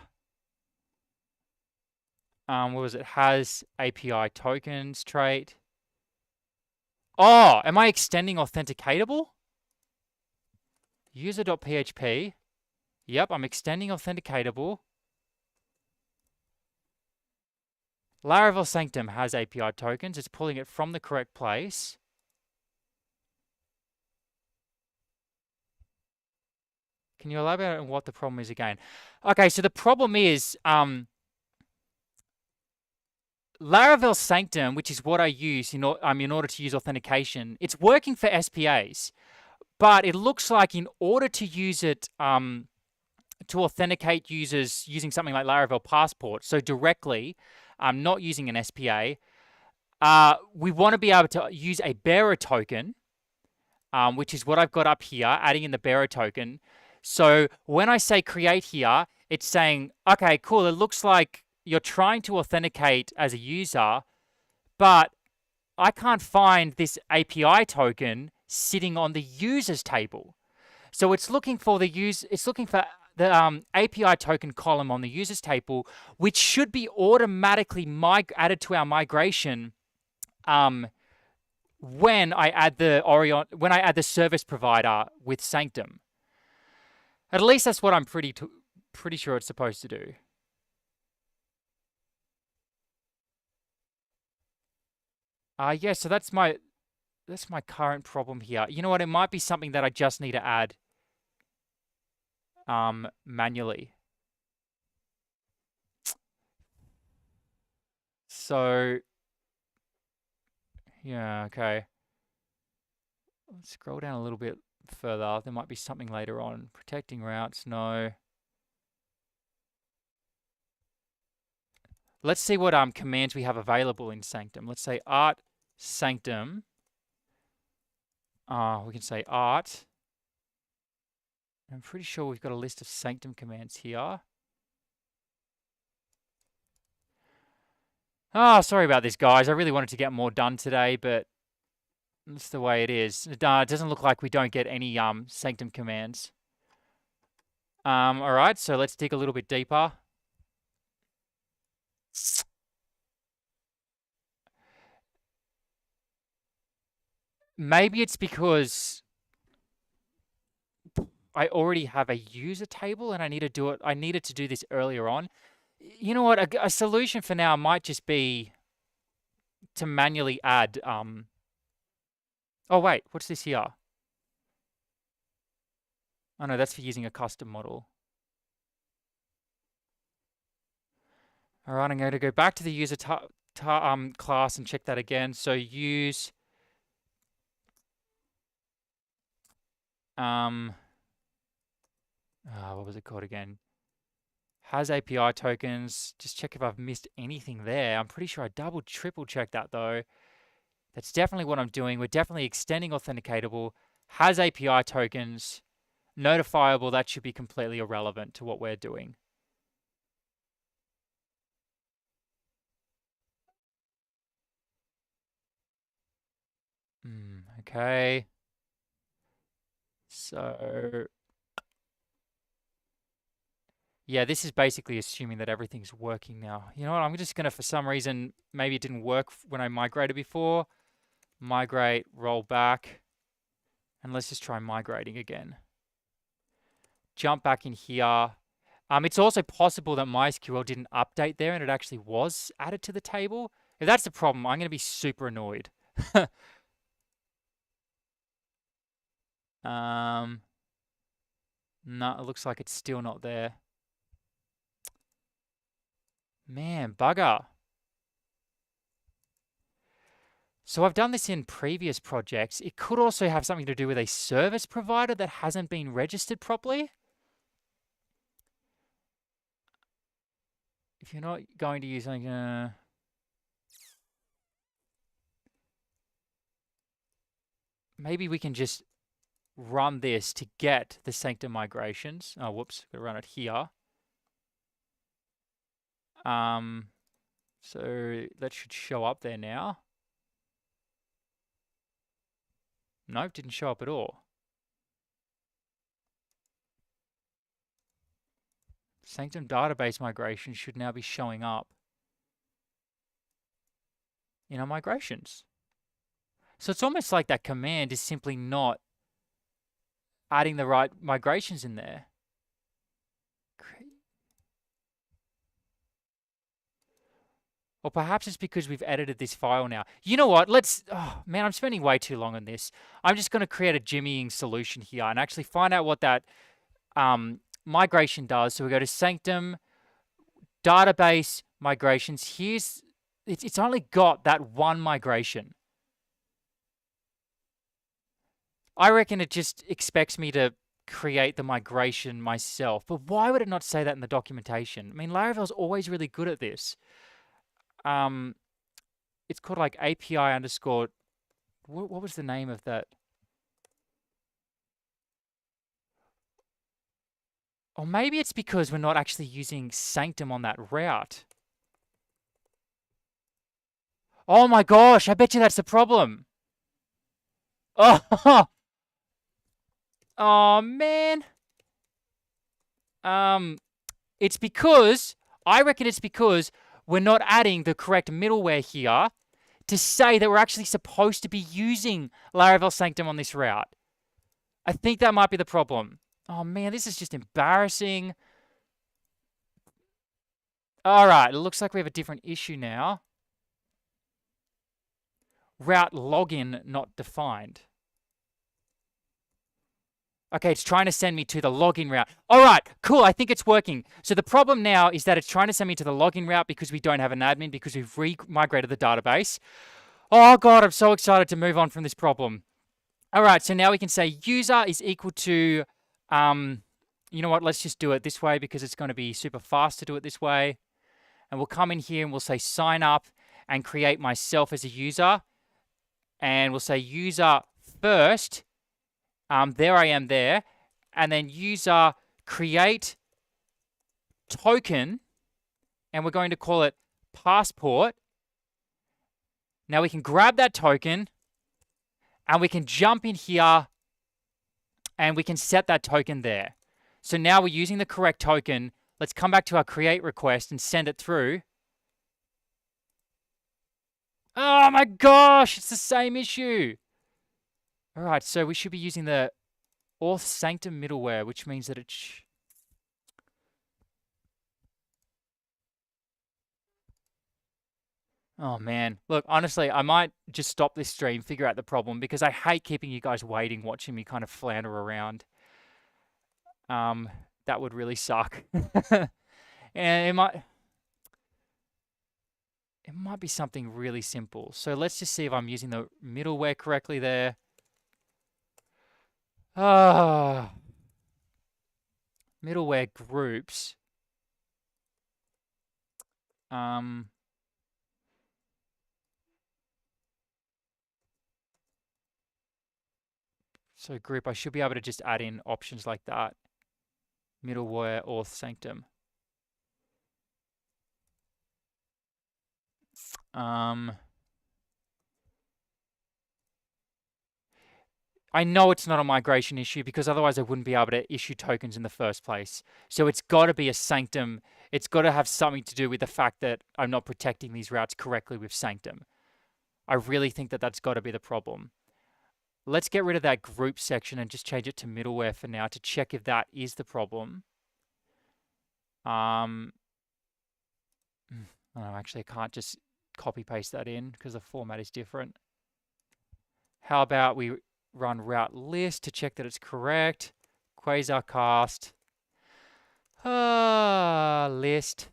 What was it? Has API tokens trait. Oh, am I extending authenticatable? User.php. Yep, I'm extending authenticatable. Laravel Sanctum has API tokens. It's pulling it from the correct place. Can you elaborate on what the problem is again? Okay, so the problem is Laravel Sanctum, which is what I use in order to use authentication. It's working for SPAs, but it looks like in order to use it to authenticate users using something like Laravel Passport, so directly, not using an SPA, we want to be able to use a bearer token, which is what I've got up here, adding in the bearer token. So when I say create here, it's saying, okay, cool, it looks like you're trying to authenticate as a user, but I can't find this API token sitting on the users table. So it's looking for the API token column on the users table, which should be automatically added to our migration when I add the service provider with Sanctum. At least that's what I'm pretty sure it's supposed to do. Yeah, so that's my current problem here. You know what? It might be something that I just need to add manually. So yeah, okay. Let's scroll down a little bit further. There might be something later on. Protecting routes, no. Let's see what commands we have available in Sanctum. Let's say art Sanctum. We can say art. I'm pretty sure we've got a list of Sanctum commands here. Sorry about this, guys. I really wanted to get more done today, but that's the way it is. It doesn't look like we don't get any Sanctum commands. All right, so let's dig a little bit deeper. Maybe it's because I already have a user table and I need to do it. I needed to do this earlier on. You know what? A solution for now might just be to manually add. Oh wait, what's this here? Oh no, that's for using a custom model. All right, I'm going to go back to the user class and check that again. So use what was it called again? Has API tokens. Just check if I've missed anything there. I'm pretty sure I triple checked that though. That's definitely what I'm doing. We're definitely extending authenticatable. has API tokens, notifiable, that should be completely irrelevant to what we're doing. Okay. So, yeah, this is basically assuming that everything's working now. You know what? I'm just going to, for some reason, maybe it didn't work when I migrated before. Migrate, roll back. And let's just try migrating again. Jump back in here. It's also possible that MySQL didn't update there and it actually was added to the table. If that's the problem, I'm going to be super annoyed. No, it looks like it's still not there. Man, bugger. So I've done this in previous projects. It could also have something to do with a service provider that hasn't been registered properly. If you're not going to use something, maybe we can just run this to get the Sanctum migrations. Oh, whoops, gotta run it here. So that should show up there now. Nope, didn't show up at all. Sanctum database migration should now be showing up in our migrations. So it's almost like that command is simply not adding the right migrations in there. Or perhaps it's because we've edited this file now. You know what? Oh man, I'm spending way too long on this. I'm just going to create a jimmying solution here and actually find out what that migration does. So we go to Sanctum, database migrations. It's only got that one migration. I reckon it just expects me to create the migration myself. But why would it not say that in the documentation? I mean, Laravel's always really good at this. It's called like API underscore. What was the name of that? Or maybe it's because we're not actually using Sanctum on that route. Oh my gosh, I bet you that's the problem. Oh, oh man. It's because, I reckon it's because we're not adding the correct middleware here to say that we're actually supposed to be using Laravel Sanctum on this route. I think that might be the problem. Oh man, this is just embarrassing. All right, it looks like we have a different issue now. Route login not defined. Okay, it's trying to send me to the login route. All right, cool. I think it's working. So the problem now is that it's trying to send me to the login route because we don't have an admin because we've re-migrated the database. Oh God, I'm so excited to move on from this problem. All right, so now we can say user is equal to, you know what? Let's just do it this way because it's going to be super fast to do it this way. And we'll come in here and we'll say sign up and create myself as a user. And we'll say user first. There I am there. And then user create token. And we're going to call it passport. Now we can grab that token. And we can jump in here. And we can set that token there. So now we're using the correct token. Let's come back to our create request and send it through. Oh my gosh, it's the same issue. All right, so we should be using the auth sanctum middleware, which means that it Oh man, look, honestly, I might just stop this stream, figure out the problem, because I hate keeping you guys waiting, watching me kind of flounder around. That would really suck. And it might be something really simple. So let's just see if I'm using the middleware correctly there. Middleware groups. So group, I should be able to just add in options like that. Middleware auth sanctum. I know it's not a migration issue because otherwise I wouldn't be able to issue tokens in the first place. So it's got to be a sanctum. It's got to have something to do with the fact that I'm not protecting these routes correctly with sanctum. I really think that that's got to be the problem. Let's get rid of that group section and just change it to middleware for now to check if that is the problem. Oh, actually, I can't just copy paste that in because the format is different. How about we run route list to check that it's correct? Quasar cast. List.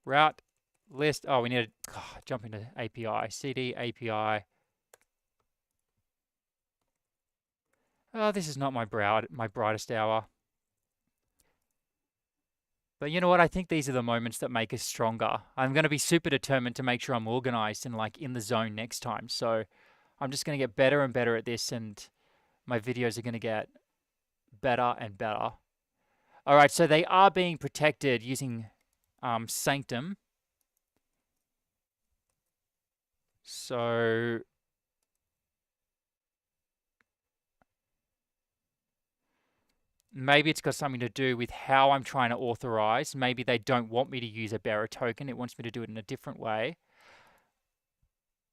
Route list. Oh, we need to jump into API. CD API. Oh, this is not my brightest hour. But you know what? I think these are the moments that make us stronger. I'm going to be super determined to make sure I'm organized and like in the zone next time. So I'm just going to get better and better at this, and my videos are going to get better and better. All right, so they are being protected using Sanctum. So maybe it's got something to do with how I'm trying to authorize. Maybe they don't want me to use a bearer token. It wants me to do it in a different way.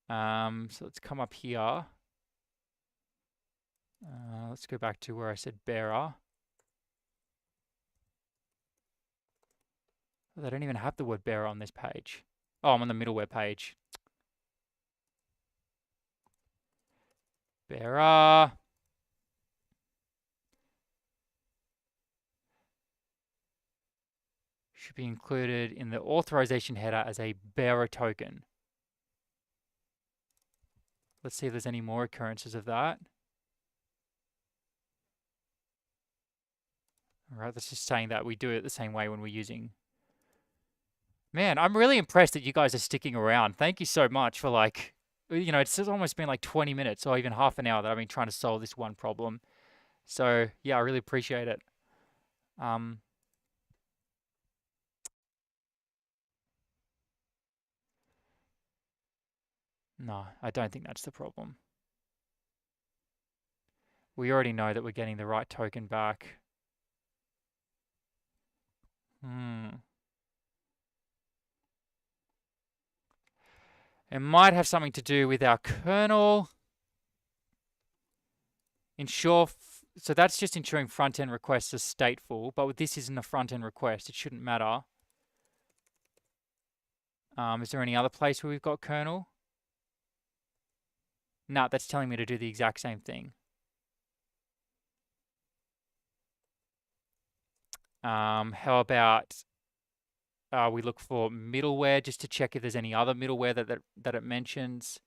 So let's come up here. Let's go back to where I said bearer. They don't even have the word bearer on this page. Oh, I'm on the middleware page. Bearer. Should be included in the authorization header as a bearer token. Let's see if there's any more occurrences of that. All right, that's just saying that we do it the same way when we're using. Man, I'm really impressed that you guys are sticking around. Thank you so much for like, it's almost been like 20 minutes or even half an hour that I've been trying to solve this one problem. So yeah, I really appreciate it. No, I don't think that's the problem. We already know that we're getting the right token back. It might have something to do with our kernel. So that's just ensuring front-end requests are stateful, but this isn't a front-end request. It shouldn't matter. Is there any other place where we've got kernel? No, that's telling me to do the exact same thing. How about we look for middleware just to check if there's any other middleware that it mentions.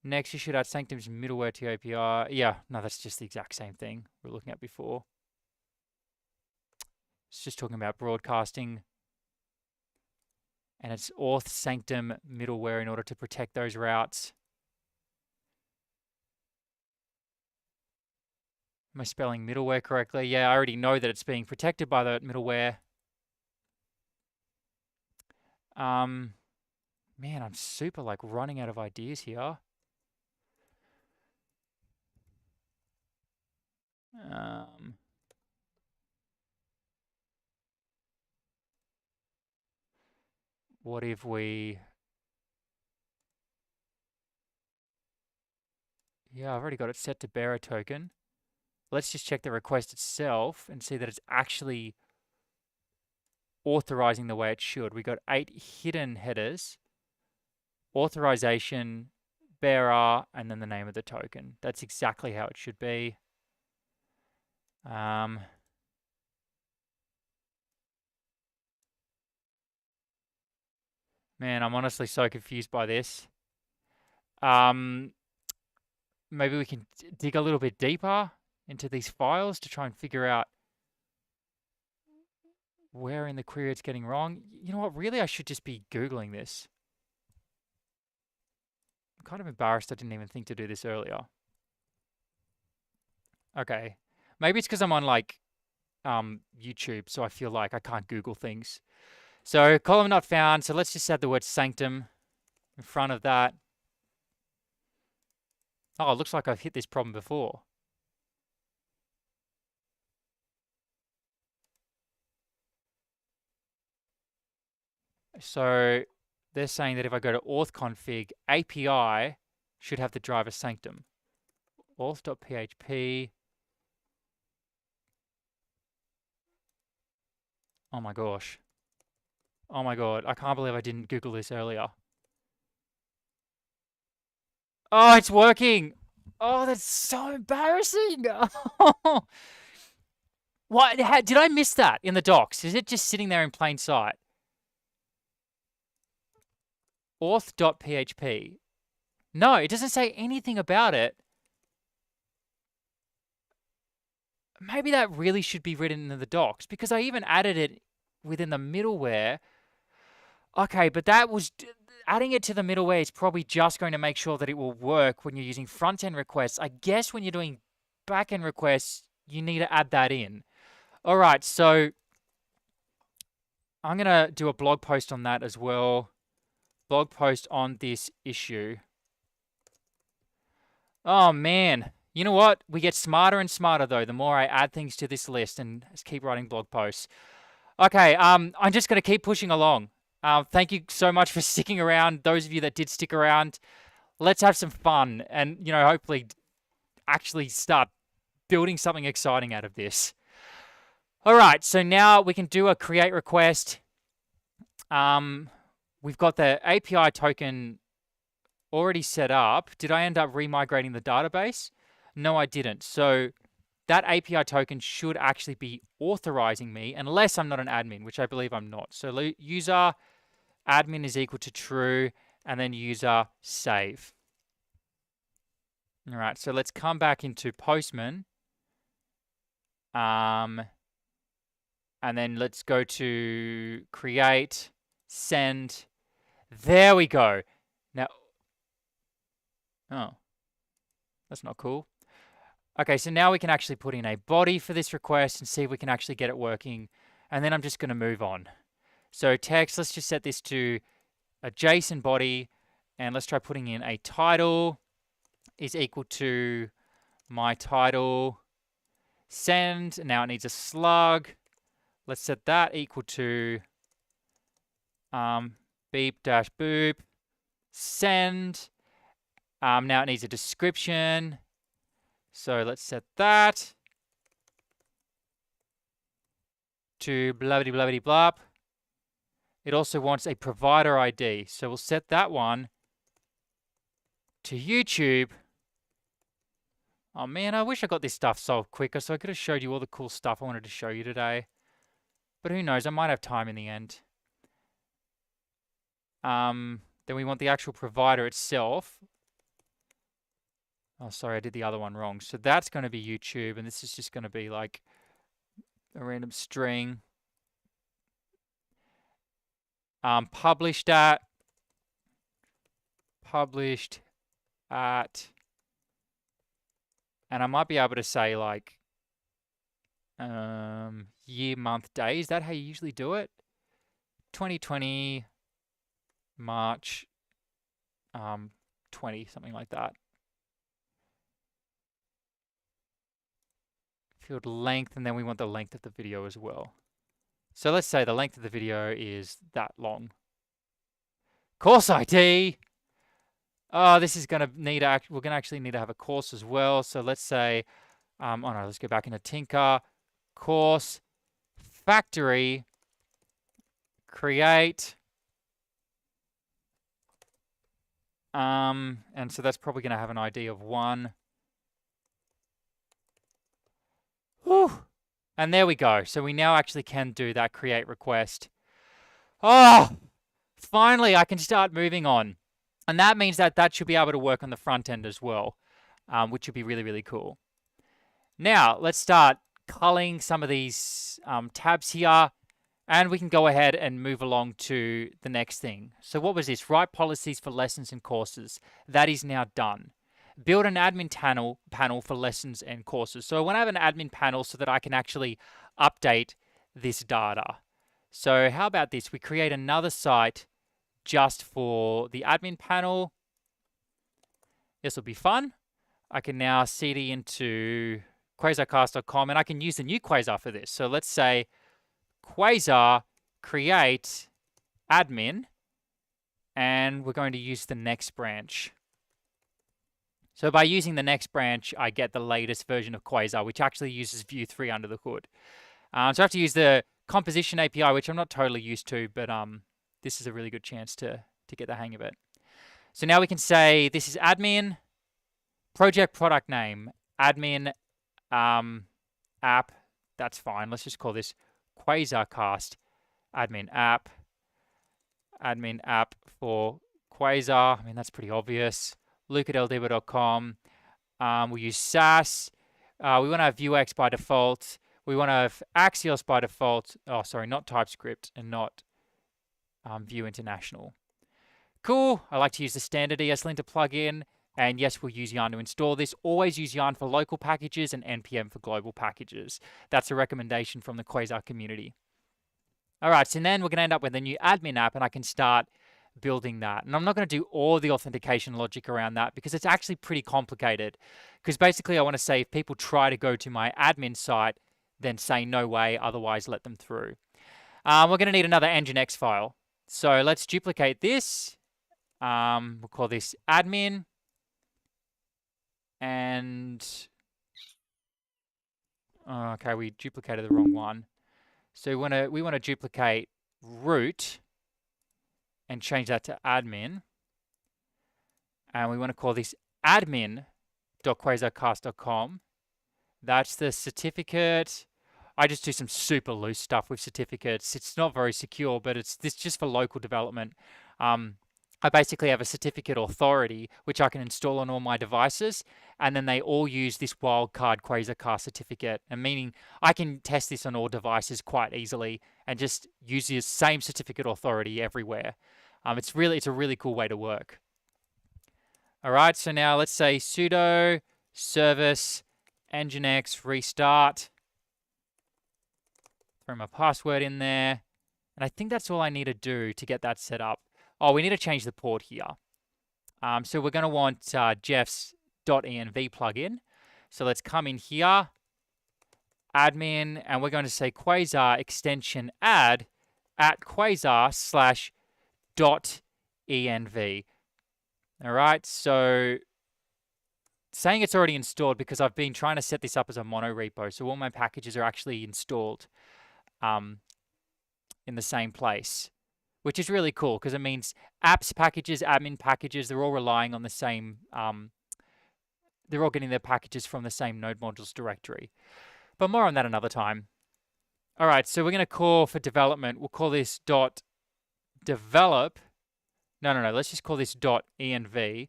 Next, you should add Sanctum's middleware to API. Yeah, no, that's just the exact same thing we were looking at before. It's just talking about broadcasting. And it's auth sanctum middleware in order to protect those routes. Am I spelling middleware correctly? Yeah, I already know that it's being protected by the middleware. Man, I'm super like running out of ideas here. What if we... Yeah, I've already got it set to bearer token. Let's just check the request itself and see that it's actually authorizing the way it should. We got 8 hidden headers, authorization, bearer, and then the name of the token. That's exactly how it should be. Man, I'm honestly so confused by this. Maybe we can dig a little bit deeper into these files to try and figure out where in the query it's getting wrong. You know what? Really, I should just be Googling this. kind of embarrassed I didn't even think to do this earlier. Okay. Maybe it's because I'm on like YouTube, so I feel like I can't Google things. So column not found. So let's just add the word sanctum in front of that. Oh, it looks like I've hit this problem before. So they're saying that if I go to auth config, API should have the driver sanctum. Auth.php. Oh my gosh. Oh my god. I can't believe I didn't Google this earlier. Oh, it's working. Oh, that's so embarrassing. What? Did I miss that in the docs? Is it just sitting there in plain sight? Auth.php. No, it doesn't say anything about it. Maybe that really should be written into the docs because I even added it within the middleware. Okay, but that was adding it to the middleware is probably just going to make sure that it will work when you're using front-end requests. I guess when you're doing back-end requests, you need to add that in. All right, so I'm going to do a blog post on that as well. Blog post on this issue. Oh, man. You know what? We get smarter and smarter, though, the more I add things to this list and just keep writing blog posts. Okay, I'm just going to keep pushing along. Thank you so much for sticking around. Those of you that did stick around, let's have some fun and, you know, hopefully actually start building something exciting out of this. All right, so now we can do a create request. We've got the API token already set up. Did I end up remigrating the database? No, I didn't. So that API token should actually be authorizing me unless I'm not an admin, which I believe I'm not. So user admin is equal to true, and then user save. All right, so let's come back into Postman. And then let's go to create, send. There we go. Now, oh, that's not cool. Okay, so now we can actually put in a body for this request and see if we can actually get it working. And then I'm just going to move on. So text, let's just set this to a JSON body. And let's try putting in a title is equal to my title. Send, now it needs a slug. Let's set that equal to beep dash boop. Send. Now it needs a description. So let's set that to blah-bitty blah-bitty blop. It also wants a provider ID. So we'll set that one to YouTube. Oh man, I wish I got this stuff solved quicker so I could have showed you all the cool stuff I wanted to show you today. But who knows, I might have time in the end. Then we want the actual provider itself. Oh, sorry, I did the other one wrong. So that's going to be YouTube, and this is just going to be like a random string. Published at, and I might be able to say like year, month, day. Is that how you usually do it? 2020, March 20, something like that. Field length, and then we want the length of the video as well. So let's say the length of the video is that long. Course ID. Oh, this is going to need, we're going to actually need to have a course as well. So let's say, oh no, let's go back into Tinker, course, factory, create. And so that's probably going to have an ID of 1. Whew. And there we go. So we now actually can do that create request. Oh, finally I can start moving on. And that means that that should be able to work on the front end as well, which would be really, really cool. Now, let's start culling some of these tabs here. And we can go ahead and move along to the next thing. So what was this? Write policies for lessons and courses. That is now done. Build an admin panel for lessons and courses. So I want to have an admin panel so that I can actually update this data. So how about this? We create another site just for the admin panel. This will be fun. I can now cd into quasarcast.com and I can use the new Quasar for this. So let's say Quasar create admin, and we're going to use the next branch. So by using the next branch, I get the latest version of Quasar, which actually uses Vue 3 under the hood. So I have to use the composition API, which I'm not totally used to, but this is a really good chance to get the hang of it. So now we can say this is admin, project product name, admin app. That's fine. Let's just call this Quasarcast admin app for Quasar. I mean, that's pretty obvious. Luke at ldebo.com. We use Sass. We want to have Vuex by default. We want to have Axios by default. Oh, sorry, not TypeScript and not Vue International. Cool. I like to use the standard ESLinter plugin. And yes, we'll use Yarn to install this. Always use Yarn for local packages and NPM for global packages. That's a recommendation from the Quasar community. All right, so then we're going to end up with a new admin app, and I can start building that. And I'm not going to do all the authentication logic around that because it's actually pretty complicated. Because basically I want to say if people try to go to my admin site, then say no way, otherwise let them through. We're going to need another Nginx file. So let's duplicate this. We'll call this admin. And okay, we duplicated the wrong one. So we want to duplicate root and change that to admin. And we want to call this admin.quasarcast.com. That's the certificate. I just do some super loose stuff with certificates. It's not very secure, but it's just for local development. I basically have a certificate authority, which I can install on all my devices, and then they all use this wildcard Quasarcast certificate, and meaning I can test this on all devices quite easily and just use the same certificate authority everywhere. It's a really cool way to work. All right, so now let's say sudo service nginx restart. Throw my password in there, and I think that's all I need to do to get that set up. Oh, we need to change the port here. So we're going to want Jeff's .env plugin. So let's come in here, admin, and we're going to say Quasar extension add at quasar/.env. All right, so saying it's already installed because I've been trying to set this up as a mono repo. So all my packages are actually installed in the same place, which is really cool because it means apps packages, admin packages, they're all relying on the same, they're all getting their packages from the same node modules directory. But more on that another time. All right, so we're going to call for development. We'll call this .develop. No, let's just call this .env.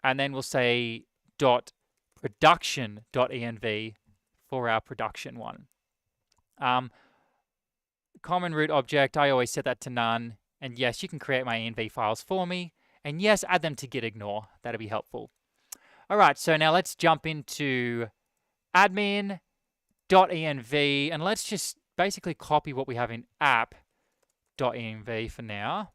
And then we'll say .production.env for our production one. Common root object, I always set that to none. And yes, you can create my env files for me. And yes, add them to git ignore. That'll be helpful. All right, so now let's jump into admin.env. And let's just basically copy what we have in app.env for now.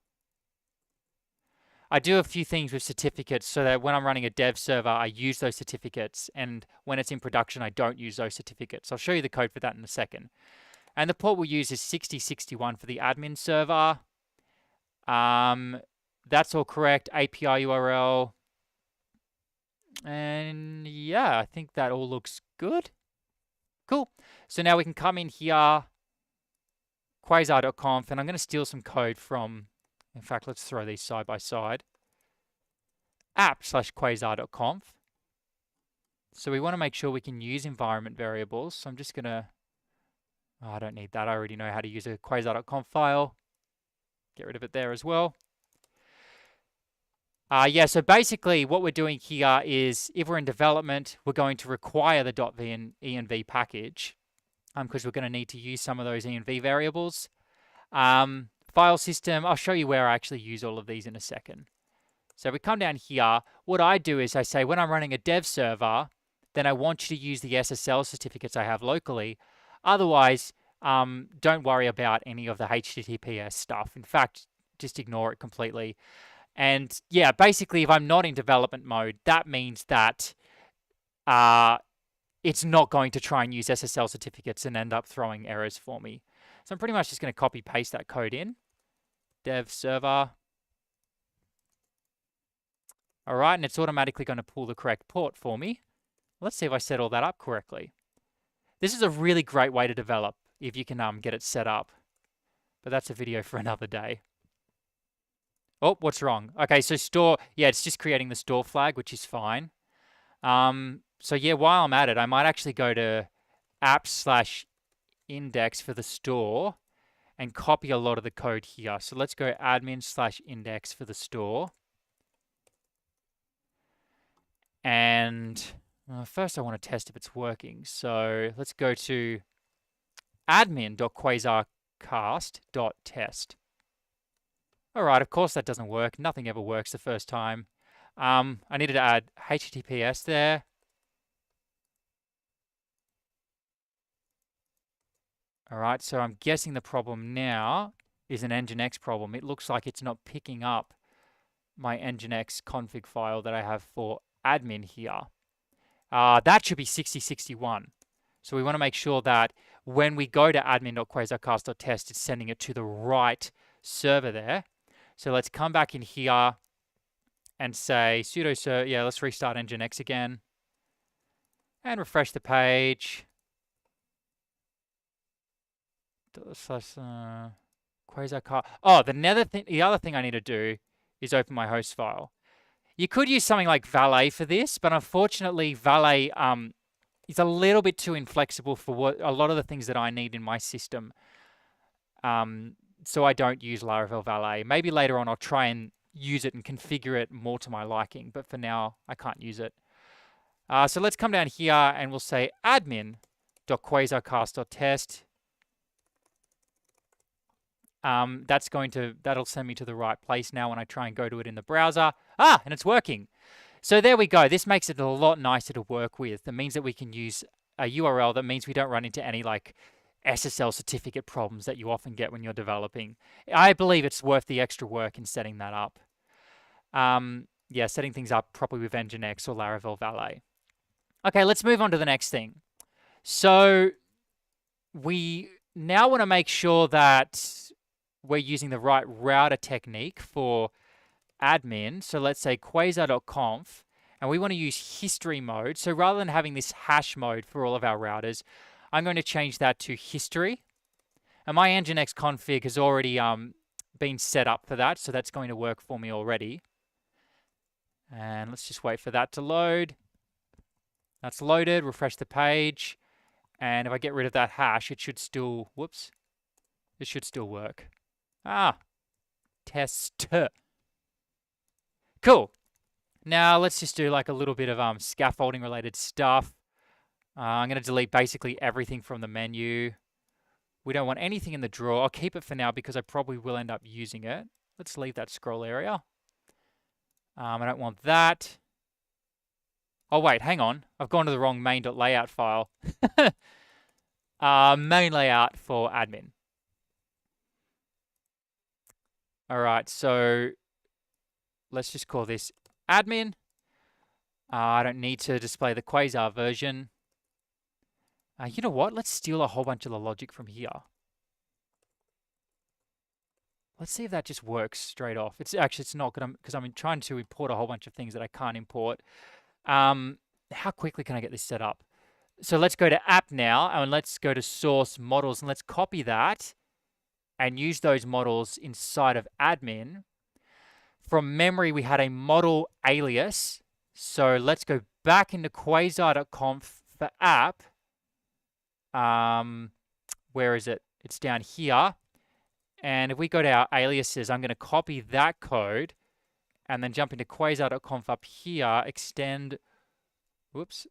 I do a few things with certificates so that when I'm running a dev server, I use those certificates. And when it's in production, I don't use those certificates. I'll show you the code for that in a second. And the port we'll use is 6061 for the admin server. That's all correct. API URL. And yeah, I think that all looks good. Cool. So now we can come in here, quasar.conf, and I'm going to steal some code from, in fact, let's throw these side by side. app/quasar.conf. So we want to make sure we can use environment variables. So I'm just going to, oh, I don't need that. I already know how to use a quasar.conf file. Get rid of it there as well. Yeah, so basically what we're doing here is if we're in development, we're going to require the .env package because we're going to need to use some of those env variables. File system, I'll show you where I actually use all of these in a second. So if we come down here, what I do is I say when I'm running a dev server, then I want you to use the SSL certificates I have locally. Otherwise, don't worry about any of the HTTPS stuff. In fact, just ignore it completely. And yeah, basically, if I'm not in development mode, that means that it's not going to try and use SSL certificates and end up throwing errors for me. So I'm pretty much just going to copy paste that code in. Dev server. All right, and it's automatically going to pull the correct port for me. Let's see if I set all that up correctly. This is a really great way to develop if you can get it set up. But that's a video for another day. Oh, what's wrong? Okay, so store, yeah, it's just creating the store flag, which is fine. So yeah, while I'm at it, I might actually go to app/index for the store and copy a lot of the code here. So let's go admin/index for the store. And first I want to test if it's working. So let's go to admin.quasarcast.test. All right, of course that doesn't work. Nothing ever works the first time. I needed to add HTTPS there. All right, so I'm guessing the problem now is an Nginx problem. It looks like it's not picking up my Nginx config file that I have for admin here. That should be 6061. So we want to make sure that when we go to admin.quasarcast.test, it's sending it to the right server there. So let's come back in here and say sudo server. Yeah, let's restart Nginx again and refresh the page. Quasarcast. Oh, the other thing I need to do is open my host file. You could use something like Valet for this, but unfortunately, Valet is a little bit too inflexible for what a lot of the things that I need in my system. So I don't use Laravel Valet. Maybe later on I'll try and use it and configure it more to my liking, but for now I can't use it. So let's come down here and we'll say admin.quasarcast.test. That'll send me to the right place now when I try and go to it in the browser. And it's working. So there we go. This makes it a lot nicer to work with. That means that we can use a URL. That means we don't run into any like SSL certificate problems that you often get when you're developing. I believe it's worth the extra work in setting that up. Yeah, setting things up properly with Nginx or Laravel Valet. Okay, let's move on to the next thing. So we now want to make sure that we're using the right router technique for admin. So let's say quasar.conf, and we want to use history mode. So rather than having this hash mode for all of our routers, I'm going to change that to history. And my Nginx config has already been set up for that, so that's going to work for me already. And let's just wait for that to load. That's loaded, refresh the page. And if I get rid of that hash, it should still, whoops, it should still work. Test. Cool. Now let's just do like a little bit of scaffolding related stuff. I'm going to delete basically everything from the menu. We don't want anything in the drawer. I'll keep it for now because I probably will end up using it. Let's leave that scroll area. I don't want that. Oh, wait, hang on. I've gone to the wrong main.layout file. Main layout for admin. All right, so let's just call this admin. I don't need to display the Quasar version. You know what? Let's steal a whole bunch of the logic from here. Let's see if that just works straight off. It's not good because I'm trying to import a whole bunch of things that I can't import. How quickly can I get this set up? So let's go to app now and let's go to source models and let's copy that and use those models inside of admin. From memory, we had a model alias. So let's go back into quasar.conf for app. Where is it? It's down here. And if we go to our aliases, I'm going to copy that code and then jump into quasar.conf up here, extend webpack.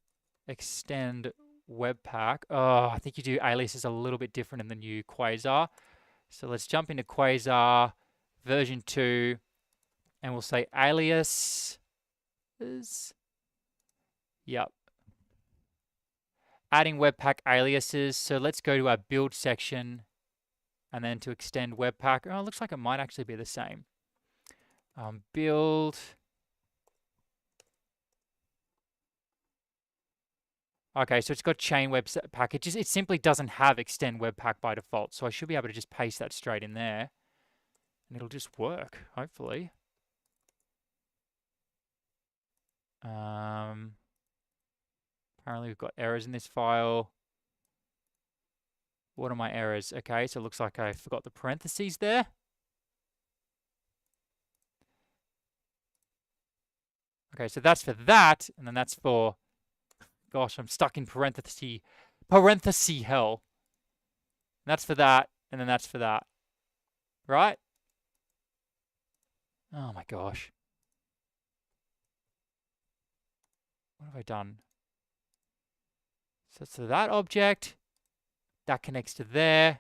Oh, I think you do aliases a little bit different in the new Quasar. So let's jump into Quasar version 2, and we'll say alias. Yep. Adding Webpack aliases. So let's go to our build section, and then to extend Webpack. Oh, it looks like it might actually be the same. Build. Okay, so it's got chain Webpack. It simply doesn't have extend Webpack by default. So I should be able to just paste that straight in there, and it'll just work, hopefully. Apparently we've got errors in this file. What are my errors? Okay, so it looks like I forgot the parentheses there. Okay, so that's for that, and then that's for, gosh, I'm stuck in parenthesis hell. And that's for that, and then that's for that. Right? Oh my gosh. What have I done? So that object, that connects to there,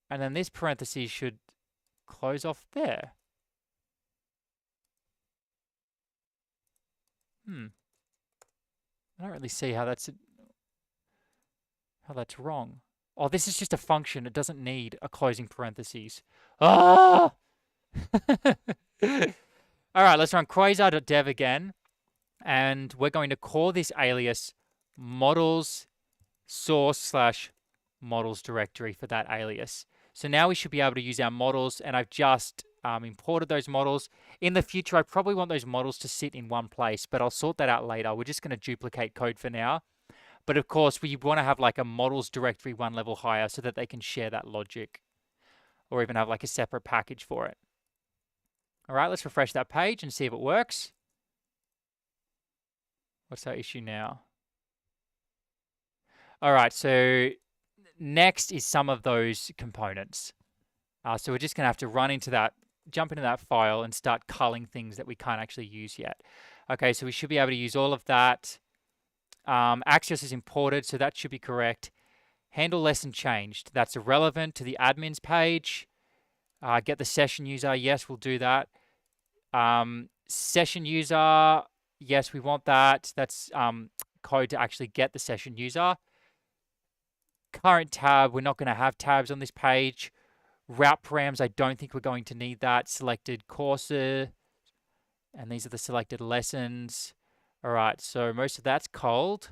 and then this parenthesis should close off there. I don't really see how that's wrong. Oh, this is just a function. It doesn't need a closing parentheses. Ah! All right, let's run quasar.dev again. And we're going to call this alias models source/models directory for that alias. So now we should be able to use our models, and I've just imported those models. In the future, I probably want those models to sit in one place, but I'll sort that out later. We're just going to duplicate code for now. But of course, we want to have like a models directory one level higher so that they can share that logic, or even have like a separate package for it. All right, let's refresh that page and see if it works. What's our issue now? All right, so next is some of those components. So we're just going to have to jump into that file and start culling things that we can't actually use yet. Okay, so we should be able to use all of that. Axios is imported, so that should be correct. Handle lesson changed. That's irrelevant to the admin's page. Get the session user. Yes, we'll do that. Session user. Yes, we want that. That's code to actually get the session user. Current tab. We're not going to have tabs on this page. Route params. I don't think we're going to need that. Selected courses. And these are the selected lessons. All right, so most of that's cold.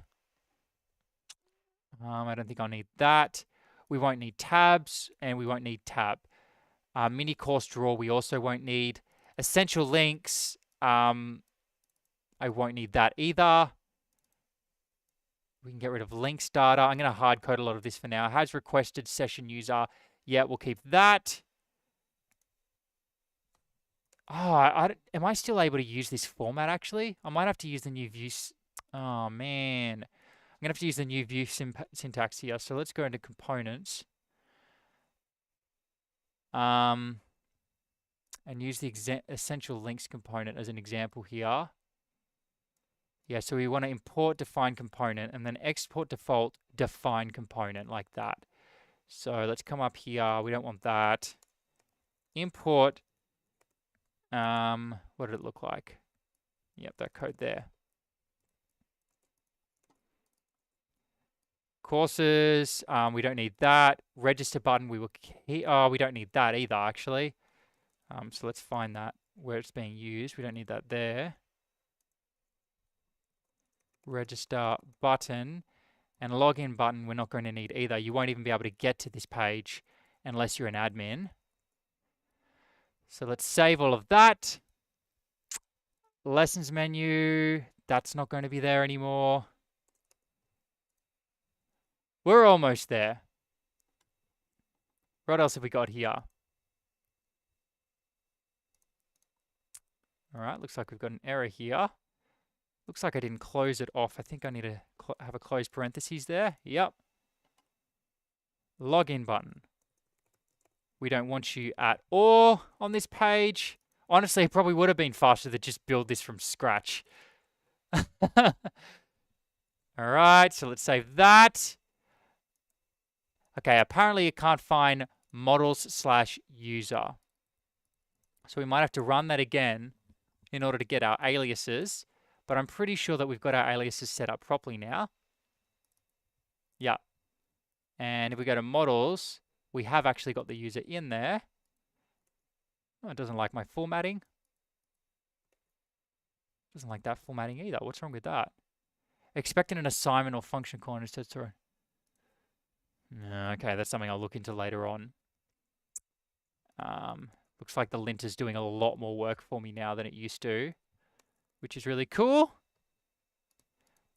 I don't think I'll need that. We won't need tabs, and we won't need tab. Mini course draw, we also won't need. Essential links, I won't need that either. We can get rid of links data. I'm going to hard code a lot of this for now. Has requested session user. Yeah, we'll keep that. Oh, am I still able to use this format, actually? I might have to use the new view. Oh, man. I'm going to have to use the new view syntax here. So let's go into components. And use the essential links component as an example here. Yeah, so we want to import define component and then export default define component like that. So let's come up here. We don't want that. Import. What did it look like? Yep, that code there. Courses, we don't need that. Register button, we don't need that either, actually. So let's find that where it's being used. We don't need that there. Register button and login button, we're not going to need either. You won't even be able to get to this page unless you're an admin. So let's save all of that. Lessons menu, that's not going to be there anymore. We're almost there. What else have we got here? All right, looks like we've got an error here. Looks like I didn't close it off. I think I need to have a closed parentheses there. Yep. Login button. We don't want you at all on this page. Honestly, it probably would have been faster to just build this from scratch. All right, so let's save that. Okay, apparently you can't find models/user. So we might have to run that again in order to get our aliases, but I'm pretty sure that we've got our aliases set up properly now. Yeah. And if we go to models, we have actually got the user in there. Oh, it doesn't like my formatting. Doesn't like that formatting either. What's wrong with that? Expecting an assignment or function call instead of... Okay, that's something I'll look into later on. Looks like the lint is doing a lot more work for me now than it used to, which is really cool.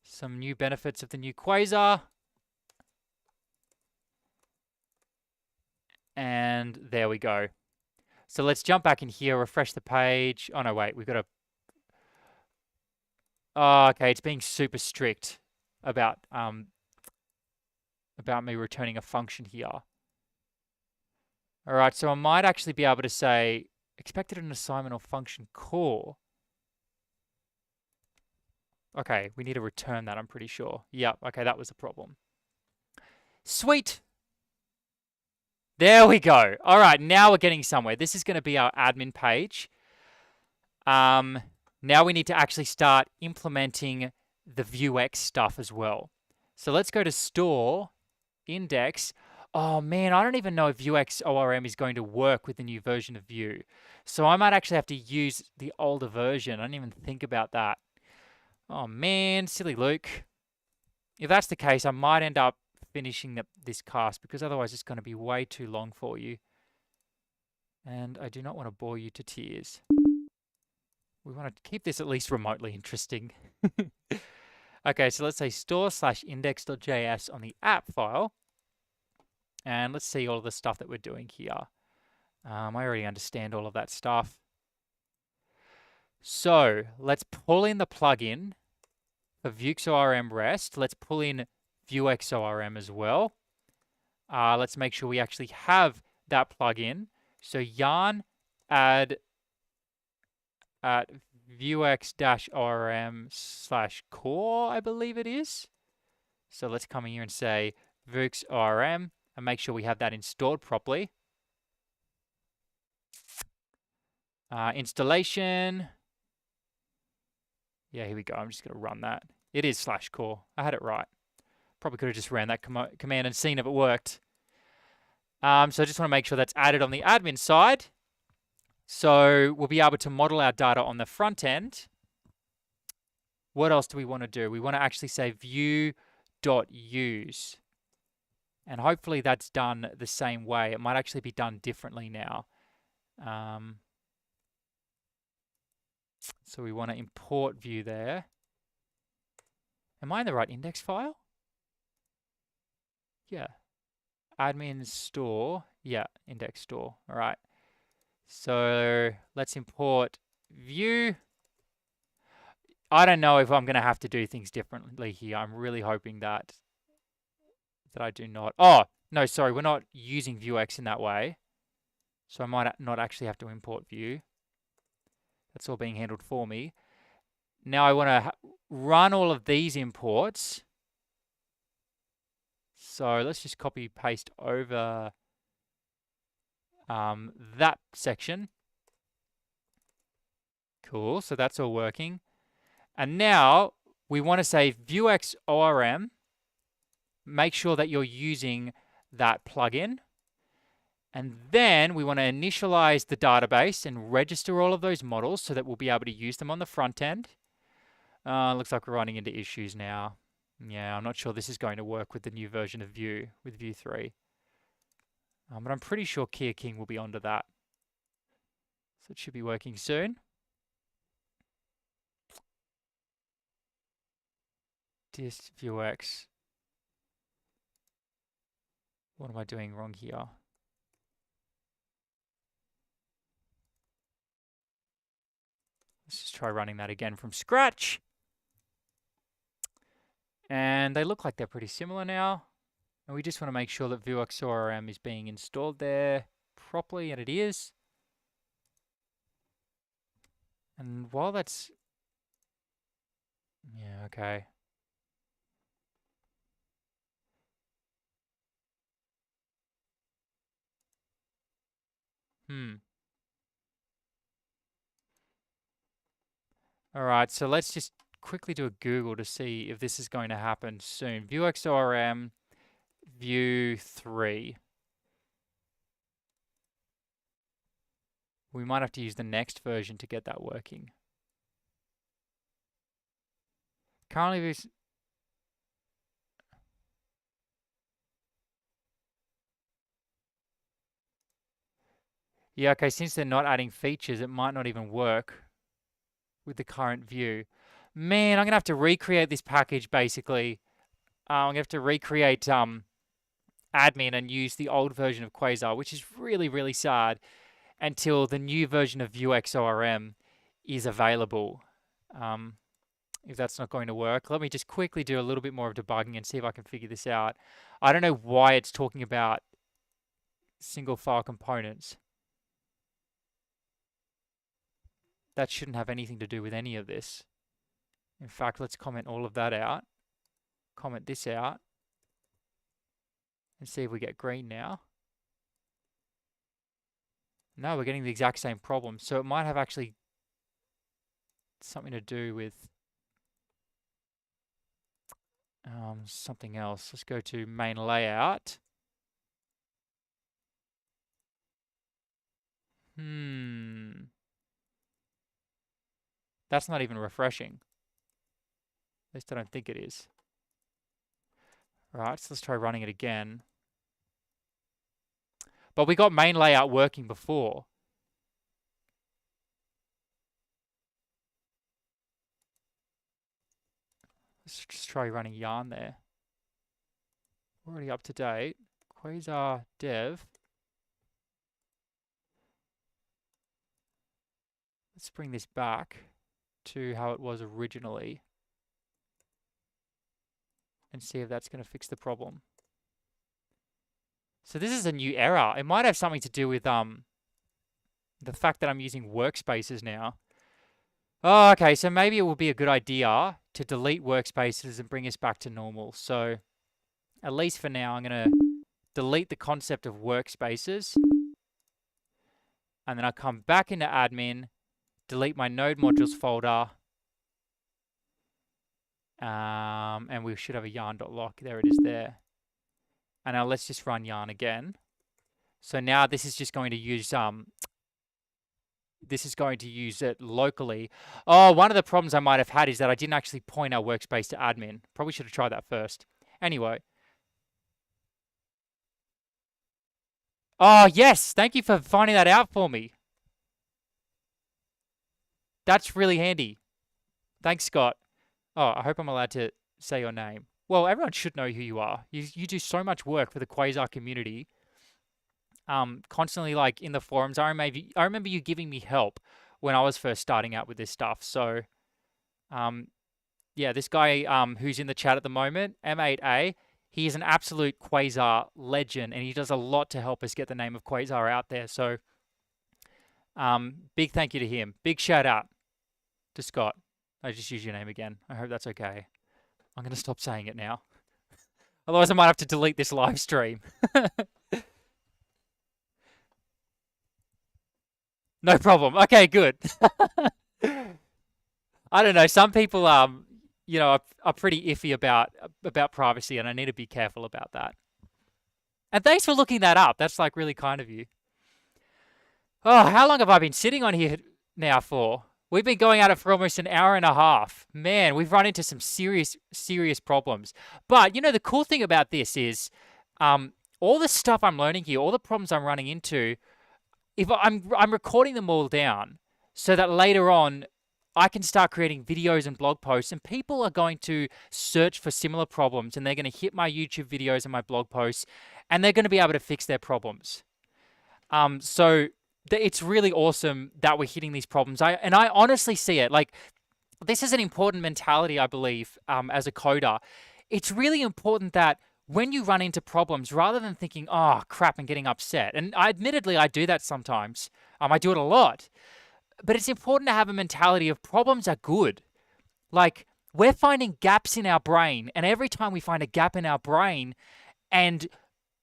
Some new benefits of the new Quasar. And there we go. So let's jump back in here, refresh the page. Oh, no, wait, we've got to... Oh, okay, it's being super strict about me returning a function here. All right, so I might actually be able to say, expected an assignment or function call. Okay, we need to return that, I'm pretty sure. Yep, okay, that was the problem. Sweet. There we go. All right, now we're getting somewhere. This is going to be our admin page. Now we need to actually start implementing the Vuex stuff as well. So let's go to store, index. Oh man, I don't even know if Vuex ORM is going to work with the new version of Vue. So I might actually have to use the older version. I didn't even think about that. Oh man, silly Luke. If that's the case, I might end up finishing this cast because otherwise it's going to be way too long for you. And I do not want to bore you to tears. We want to keep this at least remotely interesting. Okay, so let's say store/index.js on the app file. And let's see all of the stuff that we're doing here. I already understand all of that stuff. So let's pull in the plugin for Vuex ORM REST. Let's pull in Vuex ORM as well. Let's make sure we actually have that plugin. So yarn add at vuex-orm/core, I believe it is. So let's come in here and say Vuex ORM and make sure we have that installed properly. Installation. Yeah, here we go. I'm just going to run that. It is /core. I had it right. Probably could have just ran that command and seen if it worked. So I just want to make sure that's added on the admin side. So we'll be able to model our data on the front end. What else do we want to do? We want to actually say view.use. And hopefully that's done the same way. It might actually be done differently now. So we want to import view there. Am I in the right index file? Yeah. Admin store. Yeah, index store. All right. So let's import view. I don't know if I'm going to have to do things differently here. I'm really hoping that I do not. Oh, no, sorry. We're not using Vuex in that way. So I might not actually have to import view. That's all being handled for me. Now I want to run all of these imports. So let's just copy paste over that section. Cool. So that's all working. And now we want to say Vuex ORM. Make sure that you're using that plugin. And then we want to initialize the database and register all of those models so that we'll be able to use them on the front end. Looks like we're running into issues now. Yeah, I'm not sure this is going to work with the new version of Vue, with Vue 3. But I'm pretty sure Kia King will be onto that. So it should be working soon. Dist Vuex. What am I doing wrong here? Let's just try running that again from scratch. And they look like they're pretty similar now. And we just want to make sure that Vuex ORM is being installed there properly, and it is. And while that's... Yeah, okay. All right, so let's just quickly do a Google to see if this is going to happen soon. View XORM, View 3. We might have to use the next version to get that working. Currently, this. Yeah, okay, since they're not adding features, it might not even work with the current view. Man, I'm going to have to recreate this package, basically. I'm going to have to recreate admin and use the old version of Quasar, which is really, really sad, until the new version of Vuex ORM is available. If that's not going to work, let me just quickly do a little bit more of debugging and see if I can figure this out. I don't know why it's talking about single file components. That shouldn't have anything to do with any of this. In fact, let's comment all of that out. Comment this out. And see if we get green now. No, we're getting the exact same problem. So it might have actually something to do with something else. Let's go to main layout. That's not even refreshing. At least I don't think it is. Right, so let's try running it again. But we got main layout working before. Let's just try running yarn there. Already up to date. Quasar dev. Let's bring this back to how it was originally and see if that's going to fix the problem. So this is a new error. It might have something to do with the fact that I'm using Workspaces now. Oh, okay, so maybe it will be a good idea to delete Workspaces and bring us back to normal. So at least for now, I'm going to delete the concept of Workspaces. And then I'll come back into admin, delete my node modules folder. And we should have a yarn.lock. There it is there. And now let's just run yarn again. So now this is just going to use it locally. Oh, one of the problems I might have had is that I didn't actually point our workspace to admin. Probably should have tried that first. Anyway. Oh, yes. Thank you for finding that out for me. That's really handy. Thanks, Scott. Oh, I hope I'm allowed to say your name. Well, everyone should know who you are. You do so much work for the Quasar community. Constantly, like, in the forums. I remember you giving me help when I was first starting out with this stuff. So, yeah, this guy who's in the chat at the moment, M8A, he is an absolute Quasar legend, and he does a lot to help us get the name of Quasar out there. So, big thank you to him. Big shout out to Scott. I just used your name again. I hope that's okay. I'm going to stop saying it now. Otherwise, I might have to delete this live stream. No problem. Okay, good. I don't know. Some people, you know, are pretty iffy about privacy, and I need to be careful about that. And thanks for looking that up. That's like really kind of you. Oh, how long have I been sitting on here now for? We've been going at it for almost an hour and a half. Man, we've run into some serious problems. But, you know, the cool thing about this is all the stuff I'm learning here, all the problems I'm running into, if I'm recording them all down so that later on I can start creating videos and blog posts, and people are going to search for similar problems, and they're going to hit my YouTube videos and my blog posts, and they're going to be able to fix their problems. So it's really awesome that we're hitting these problems. I honestly see it. Like, this is an important mentality, I believe, as a coder. It's really important that when you run into problems, rather than thinking, oh, crap, and getting upset, and admittedly, I do that sometimes. I do it a lot. But it's important to have a mentality of problems are good. Like, we're finding gaps in our brain, and every time we find a gap in our brain and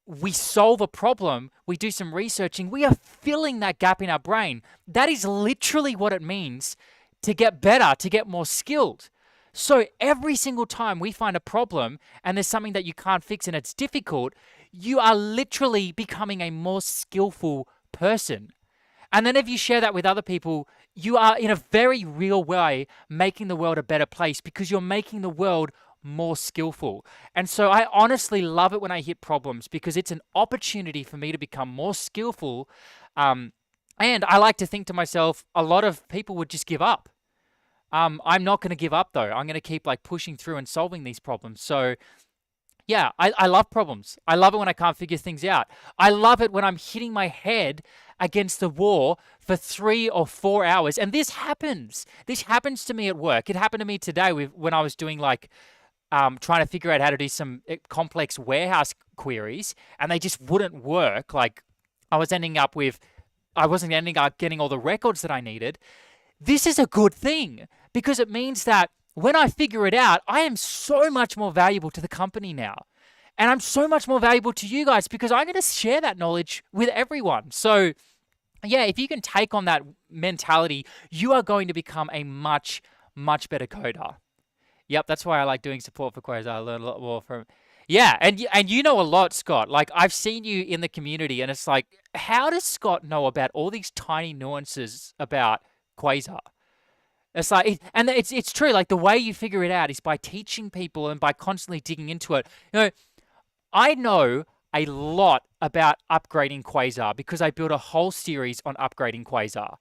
we solve a problem, we do some researching, we are filling that gap in our brain. That is literally what it means to get better, to get more skilled. So every single time we find a problem and there's something that you can't fix and it's difficult, you are literally becoming a more skillful person. And then if you share that with other people, you are in a very real way making the world a better place because you're making the world more skillful. And so I honestly love it when I hit problems because it's an opportunity for me to become more skillful. Um, and I like to think to myself, a lot of people would just give up. I'm not going to give up though. I'm going to keep like pushing through and solving these problems. So yeah, I love problems. I love it when I can't figure things out. I love it when I'm hitting my head against the wall for 3 or 4 hours. And this happens. This happens to me at work. It happened to me today when I was doing like trying to figure out how to do some complex warehouse queries, and they just wouldn't work. Like I wasn't ending up getting all the records that I needed. This is a good thing because it means that when I figure it out, I am so much more valuable to the company now. And I'm so much more valuable to you guys because I'm going to share that knowledge with everyone. So, yeah, if you can take on that mentality, you are going to become a much, much better coder. Yep, that's why I like doing support for Quasar. I learn a lot more from. Yeah, and you know a lot, Scott. Like I've seen you in the community, and it's like, how does Scott know about all these tiny nuances about Quasar? It's like, and it's true. Like the way you figure it out is by teaching people and by constantly digging into it. I know a lot about upgrading Quasar because I built a whole series on upgrading Quasar.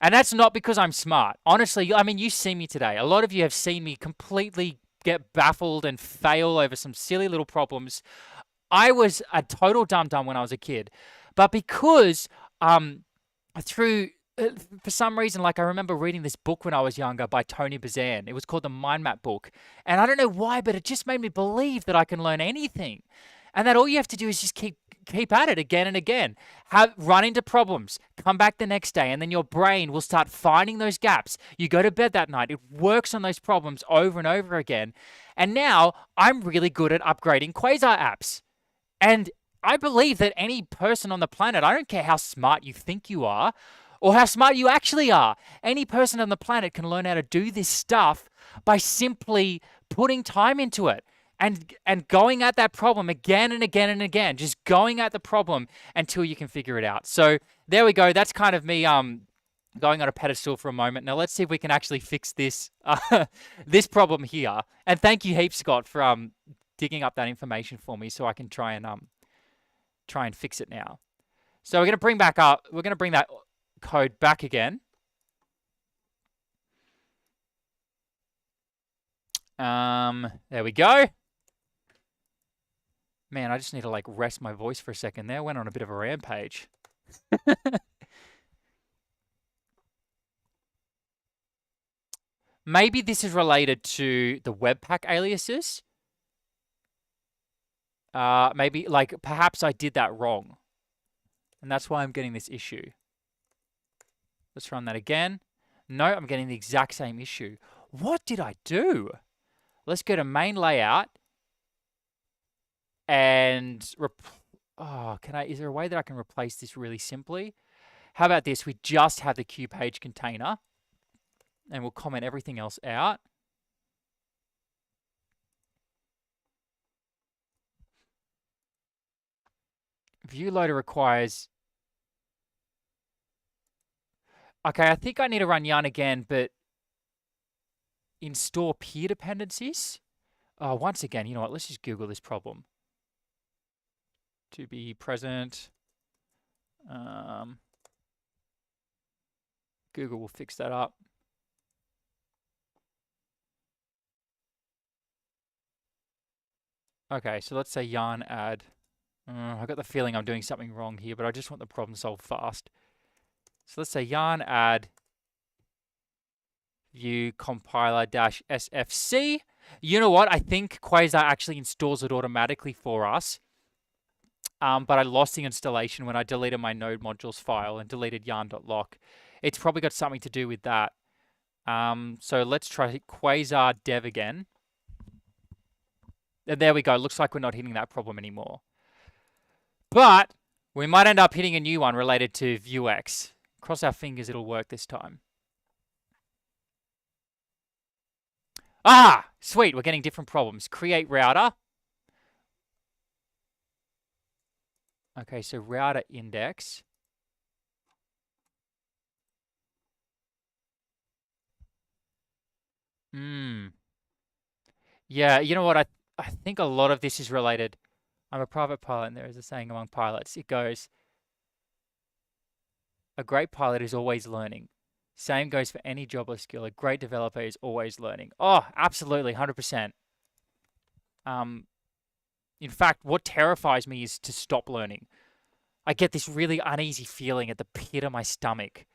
And that's not because I'm smart. Honestly, I mean, you see me today. A lot of you have seen me completely get baffled and fail over some silly little problems. I was a total dum-dum when I was a kid. But because through for some reason, like I remember reading this book when I was younger by Tony Bazan. It was called the Mind Map book. And I don't know why, but it just made me believe that I can learn anything. And that all you have to do is just keep at it again and again. Run into problems, come back the next day, and then your brain will start finding those gaps. You go to bed that night, it works on those problems over and over again. And now I'm really good at upgrading Quasar apps. And I believe that any person on the planet, I don't care how smart you think you are or how smart you actually are, any person on the planet can learn how to do this stuff by simply putting time into it and going at that problem again and again and again, just going at the problem until you can figure it out. So there we go. That's kind of me going on a pedestal for a moment. Now let's see if we can actually fix this this problem here. And thank you heaps, Scott, for digging up that information for me so I can try and fix it now. So we're going to bring that code back again. There we go. Man, I just need to like rest my voice for a second there. Went on a bit of a rampage. Maybe this is related to the Webpack aliases. Maybe like perhaps I did that wrong. And that's why I'm getting this issue. Let's run that again. No, I'm getting the exact same issue. What did I do? Let's go to main layout. And is there a way that I can replace this really simply? How about this? We just have the queue page container and we'll comment everything else out. View loader requires. Okay, I think I need to run yarn again, but install peer dependencies. Oh, once again, you know what? Let's just Google this problem. To be present. Google will fix that up. Okay, so let's say yarn add. I got the feeling I'm doing something wrong here, but I just want the problem solved fast. So let's say yarn add view compiler -sfc. You know what? I think Quasar actually installs it automatically for us. But I lost the installation when I deleted my node modules file and deleted yarn.lock. It's probably got something to do with that. So let's try Quasar dev again. And there we go. Looks like we're not hitting that problem anymore. But we might end up hitting a new one related to Vuex. Cross our fingers it'll work this time. Ah, sweet. We're getting different problems. Create router. Okay, so router index. Yeah, you know what? I think a lot of this is related. I'm a private pilot, and there is a saying among pilots. It goes, a great pilot is always learning. Same goes for any job or skill. A great developer is always learning. Oh, absolutely, 100%. In fact, what terrifies me is to stop learning. I get this really uneasy feeling at the pit of my stomach,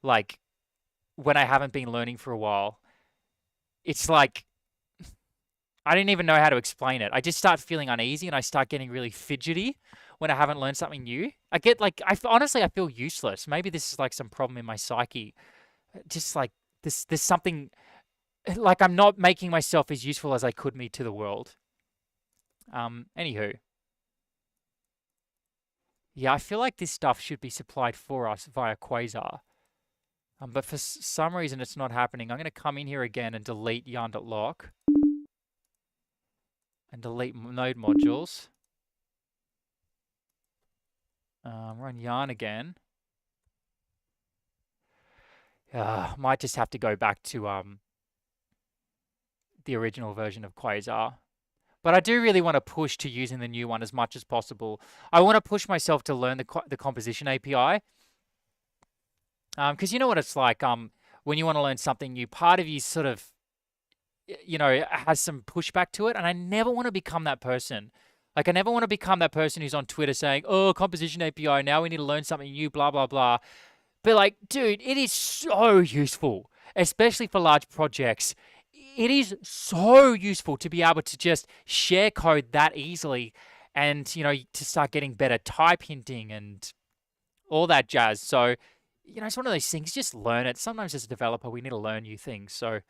like when I haven't been learning for a while. It's like I didn't even know how to explain it. I just start feeling uneasy and I start getting really fidgety when I haven't learned something new. I get like, honestly, I feel useless. Maybe this is like some problem in my psyche. Just like there's something like I'm not making myself as useful as I could be to the world. Anywho. Yeah, I feel like this stuff should be supplied for us via Quasar. But for some reason it's not happening. I'm going to come in here again and delete yarn.lock. And delete node modules. Run yarn again. Might just have to go back to the original version of Quasar. But I do really want to push to using the new one as much as possible. I want to push myself to learn the composition API. Because you know what it's like when you want to learn something new, part of you sort of, has some pushback to it. And I never want to become that person. Like, I never want to become that person who's on Twitter saying, oh, composition API, now we need to learn something new, blah, blah, blah. But like, dude, it is so useful, especially for large projects. It is so useful to be able to just share code that easily and, to start getting better type hinting and all that jazz. So, it's one of those things, just learn it. Sometimes as a developer, we need to learn new things. So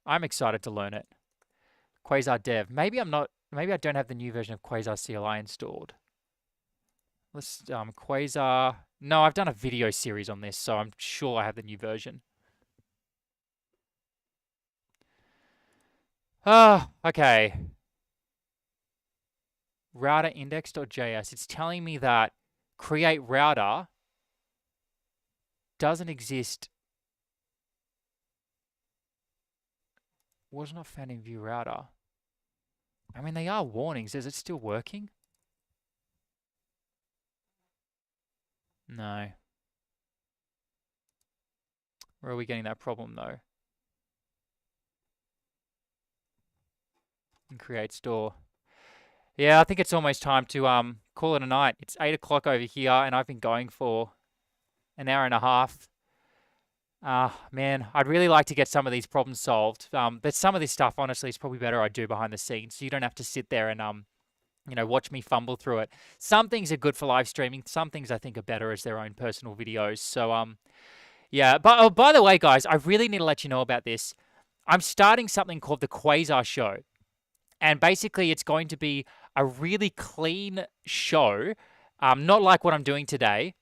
I'm excited to learn it. Quasar dev. Maybe I don't have the new version of Quasar CLI installed. Let's, Quasar. No, I've done a video series on this, so I'm sure I have the new version. Okay. Router index.js. It's telling me that create router doesn't exist. Was not found in view router. I mean, they are warnings. Is it still working? No. Where are we getting that problem though? And create store. Yeah, I think it's almost time to call it a night. It's 8 o'clock over here, and I've been going for an hour and a half. Man, I'd really like to get some of these problems solved. But some of this stuff, honestly, is probably better I do behind the scenes, so you don't have to sit there and watch me fumble through it. Some things are good for live streaming. Some things I think are better as their own personal videos. So yeah. But oh, by the way, guys, I really need to let you know about this. I'm starting something called the Quasar Show. And basically, it's going to be a really clean show, not like what I'm doing today,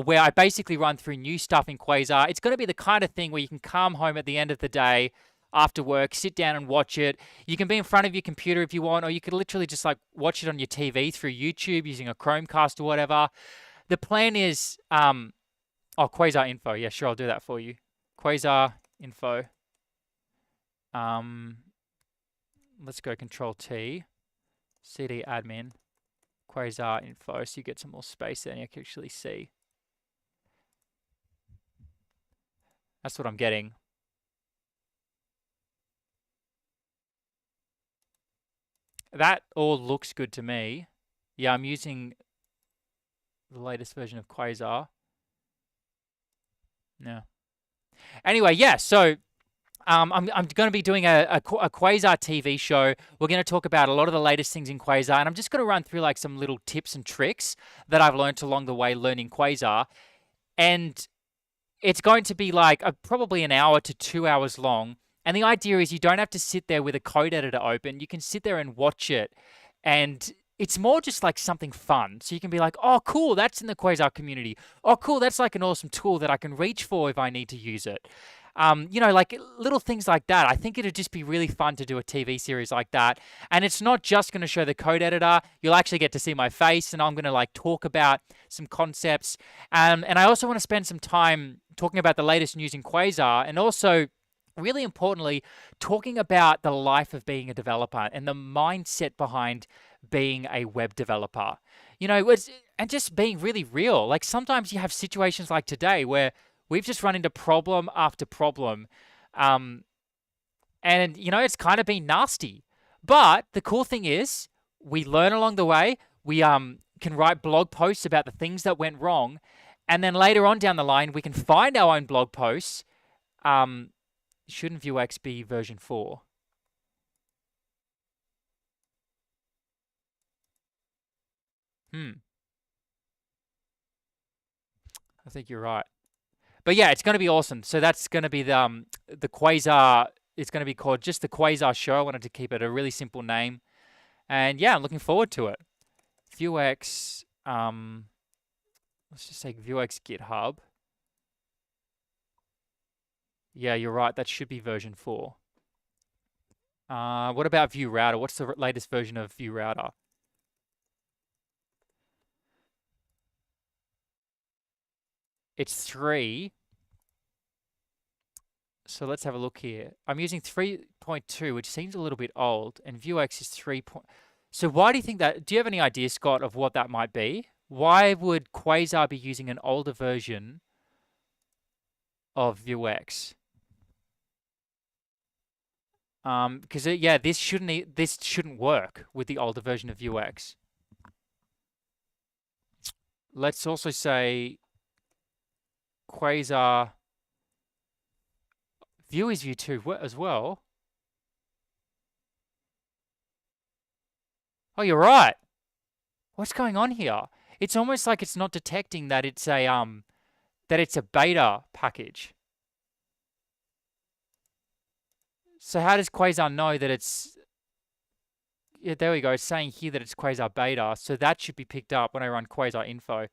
where I basically run through new stuff in Quasar. It's going to be the kind of thing where you can come home at the end of the day after work, sit down and watch it. You can be in front of your computer if you want, or you could literally just like watch it on your TV through YouTube using a Chromecast or whatever. The plan is, Quasar info. Yeah, sure, I'll do that for you. Quasar info. Let's go Control T, CD admin, Quasar info, so you get some more space there and you can actually see. That's what I'm getting. That all looks good to me. Yeah, I'm using the latest version of Quasar. Yeah. Anyway, yeah, so I'm going to be doing a Quasar TV show. We're going to talk about a lot of the latest things in Quasar, and I'm just going to run through like some little tips and tricks that I've learned along the way learning Quasar. And it's going to be like probably an hour to 2 hours long. And the idea is you don't have to sit there with a code editor open. You can sit there and watch it and it's more just like something fun. So you can be like, oh, cool, that's in the Quasar community. Oh, cool, that's like an awesome tool that I can reach for if I need to use it. Like little things like that. I think it'd just be really fun to do a TV series like that. And it's not just going to show the code editor. You'll actually get to see my face, and I'm going to like talk about some concepts. And I also want to spend some time talking about the latest news in Quasar, and also, really importantly, talking about the life of being a developer and the mindset behind being a web developer. And just being really real. Like sometimes you have situations like today where we've just run into problem after problem. Um, and, it's kind of been nasty. But the cool thing is we learn along the way. We can write blog posts about the things that went wrong. And then later on down the line, we can find our own blog posts. Shouldn't Vuex be version 4? I think you're right. But yeah, it's going to be awesome. So that's going to be the Quasar. It's going to be called just the Quasar Show. I wanted to keep it a really simple name, and yeah, I'm looking forward to it. Vuex. Let's just say Vuex GitHub. Yeah, you're right. That should be version 4. What about View Router? What's the latest version of View Router? It's 3. So let's have a look here. I'm using 3.2, which seems a little bit old, and Vuex is 3. So why do you think that? Do you have any idea, Scott, of what that might be? Why would Quasar be using an older version of Vuex? Because yeah, this shouldn't work with the older version of Vuex. Let's also say Quasar Vue is Vue 2 as well. Oh, you're right. What's going on here? It's almost like it's not detecting that it's a beta package. So how does Quasar know that it's? Yeah, there we go. It's saying here that it's Quasar beta, so that should be picked up when I run Quasar info.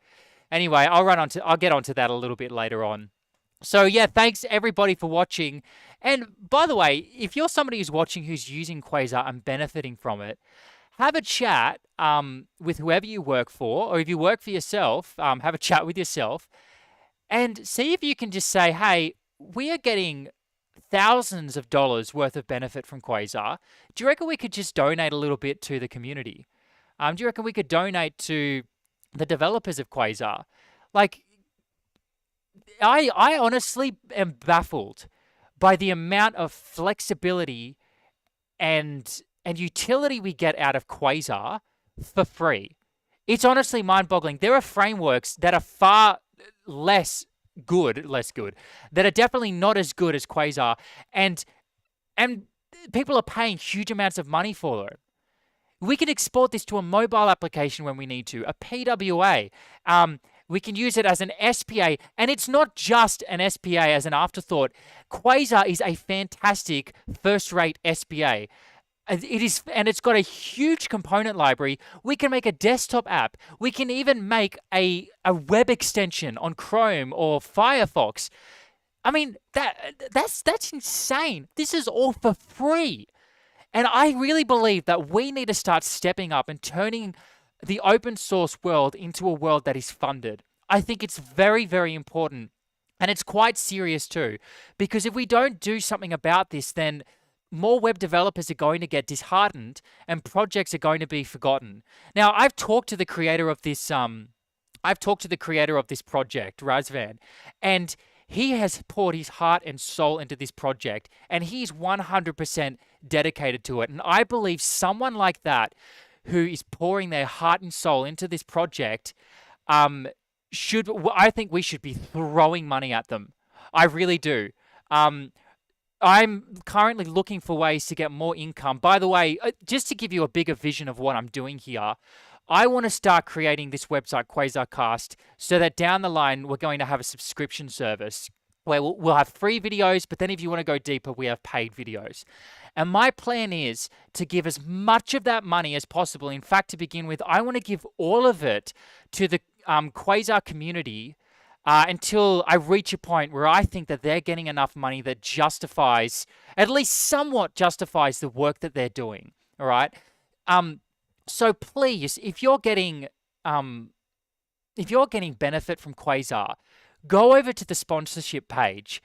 Anyway, I'll get onto that a little bit later on. So yeah, thanks everybody for watching. And by the way, if you're somebody who's watching who's using Quasar and benefiting from it, have a chat with whoever you work for, or if you work for yourself, have a chat with yourself and see if you can just say, hey, we are getting thousands of dollars worth of benefit from Quasar. Do you reckon we could just donate a little bit to the community? Do you reckon we could donate to the developers of Quasar? Like, I honestly am baffled by the amount of flexibility and utility we get out of Quasar for free. It's honestly mind-boggling. There are frameworks that are far less good, that are definitely not as good as Quasar, and people are paying huge amounts of money for it. We can export this to a mobile application when we need to, a PWA. We can use it as an SPA, and it's not just an SPA as an afterthought. Quasar is a fantastic first-rate SPA. It is, and it's got a huge component library. We can make a desktop app. We can even make a web extension on Chrome or Firefox. I mean, that's insane. This is all for free. And I really believe that we need to start stepping up and turning the open source world into a world that is funded. I think it's very, very important. And it's quite serious too, because if we don't do something about this, then more web developers are going to get disheartened and projects are going to be forgotten. Now, I've talked to the creator of this project, Razvan, and he has poured his heart and soul into this project, and he's 100% dedicated to it. And I believe someone like that, who is pouring their heart and soul into this project, I think we should be throwing money at them. I really do. I'm currently looking for ways to get more income. By the way, just to give you a bigger vision of what I'm doing here, I want to start creating this website, Quasarcast, so that down the line, we're going to have a subscription service where we'll have free videos, but then if you want to go deeper, we have paid videos. And my plan is to give as much of that money as possible. In fact, to begin with, I want to give all of it to the Quasar community until I reach a point where I think that they're getting enough money that justifies, at least somewhat justifies the work that they're doing. All right. So please, if you're getting benefit from Quasar, go over to the sponsorship page,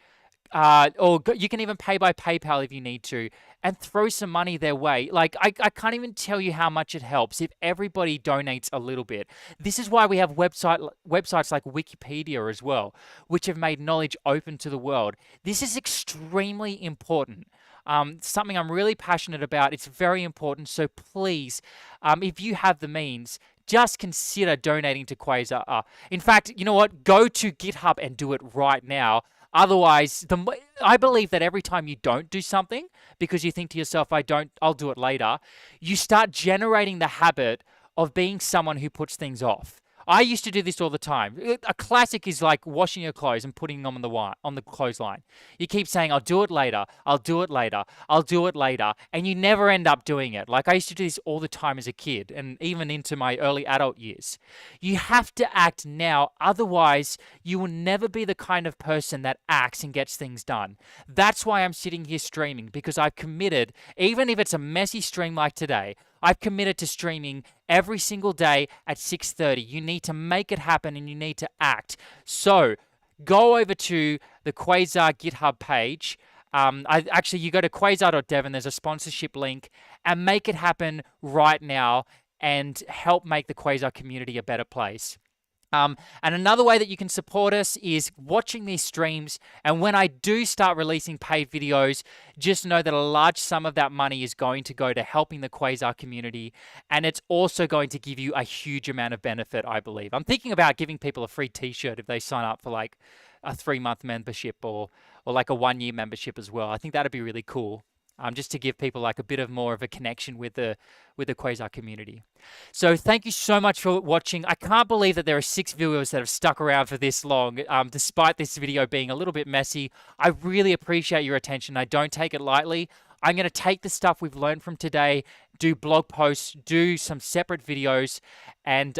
you can even pay by PayPal if you need to, and throw some money their way. Like, I can't even tell you how much it helps if everybody donates a little bit. This is why we have websites like Wikipedia as well, which have made knowledge open to the world. This is extremely important. Something I'm really passionate about. It's very important. So please, if you have the means, just consider donating to Quasar. In fact, you know what? Go to GitHub and do it right now. Otherwise, I believe that every time you don't do something because you think to yourself, I'll do it later, you start generating the habit of being someone who puts things off. I used to do this all the time. A classic is like washing your clothes and putting them on the clothesline. You keep saying, I'll do it later, I'll do it later, I'll do it later, and you never end up doing it. Like, I used to do this all the time as a kid and even into my early adult years. You have to act now, otherwise you will never be the kind of person that acts and gets things done. That's why I'm sitting here streaming, because I've committed, even if it's a messy stream like today, I've committed to streaming every single day at 6:30. You need to make it happen and you need to act. So go over to the Quasar GitHub page. You go to quasar.dev and there's a sponsorship link, and make it happen right now and help make the Quasar community a better place. And another way that you can support us is watching these streams. And when I do start releasing paid videos, just know that a large sum of that money is going to go to helping the Quasar community. And it's also going to give you a huge amount of benefit, I believe. I'm thinking about giving people a free t-shirt if they sign up for like a 3-month membership or like a 1-year membership as well. I think that'd be really cool. Just to give people like a bit of more of a connection with the Quasar community. So thank you so much for watching. I can't believe that there are 6 viewers that have stuck around for this long, despite this video being a little bit messy. I really appreciate your attention. I don't take it lightly. I'm going to take the stuff we've learned from today, do blog posts, do some separate videos, and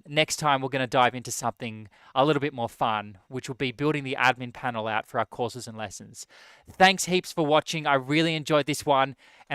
next time we're going to dive into something a little bit more fun, which will be building the admin panel out for our courses and lessons. Thanks heaps for watching. I really enjoyed this one. And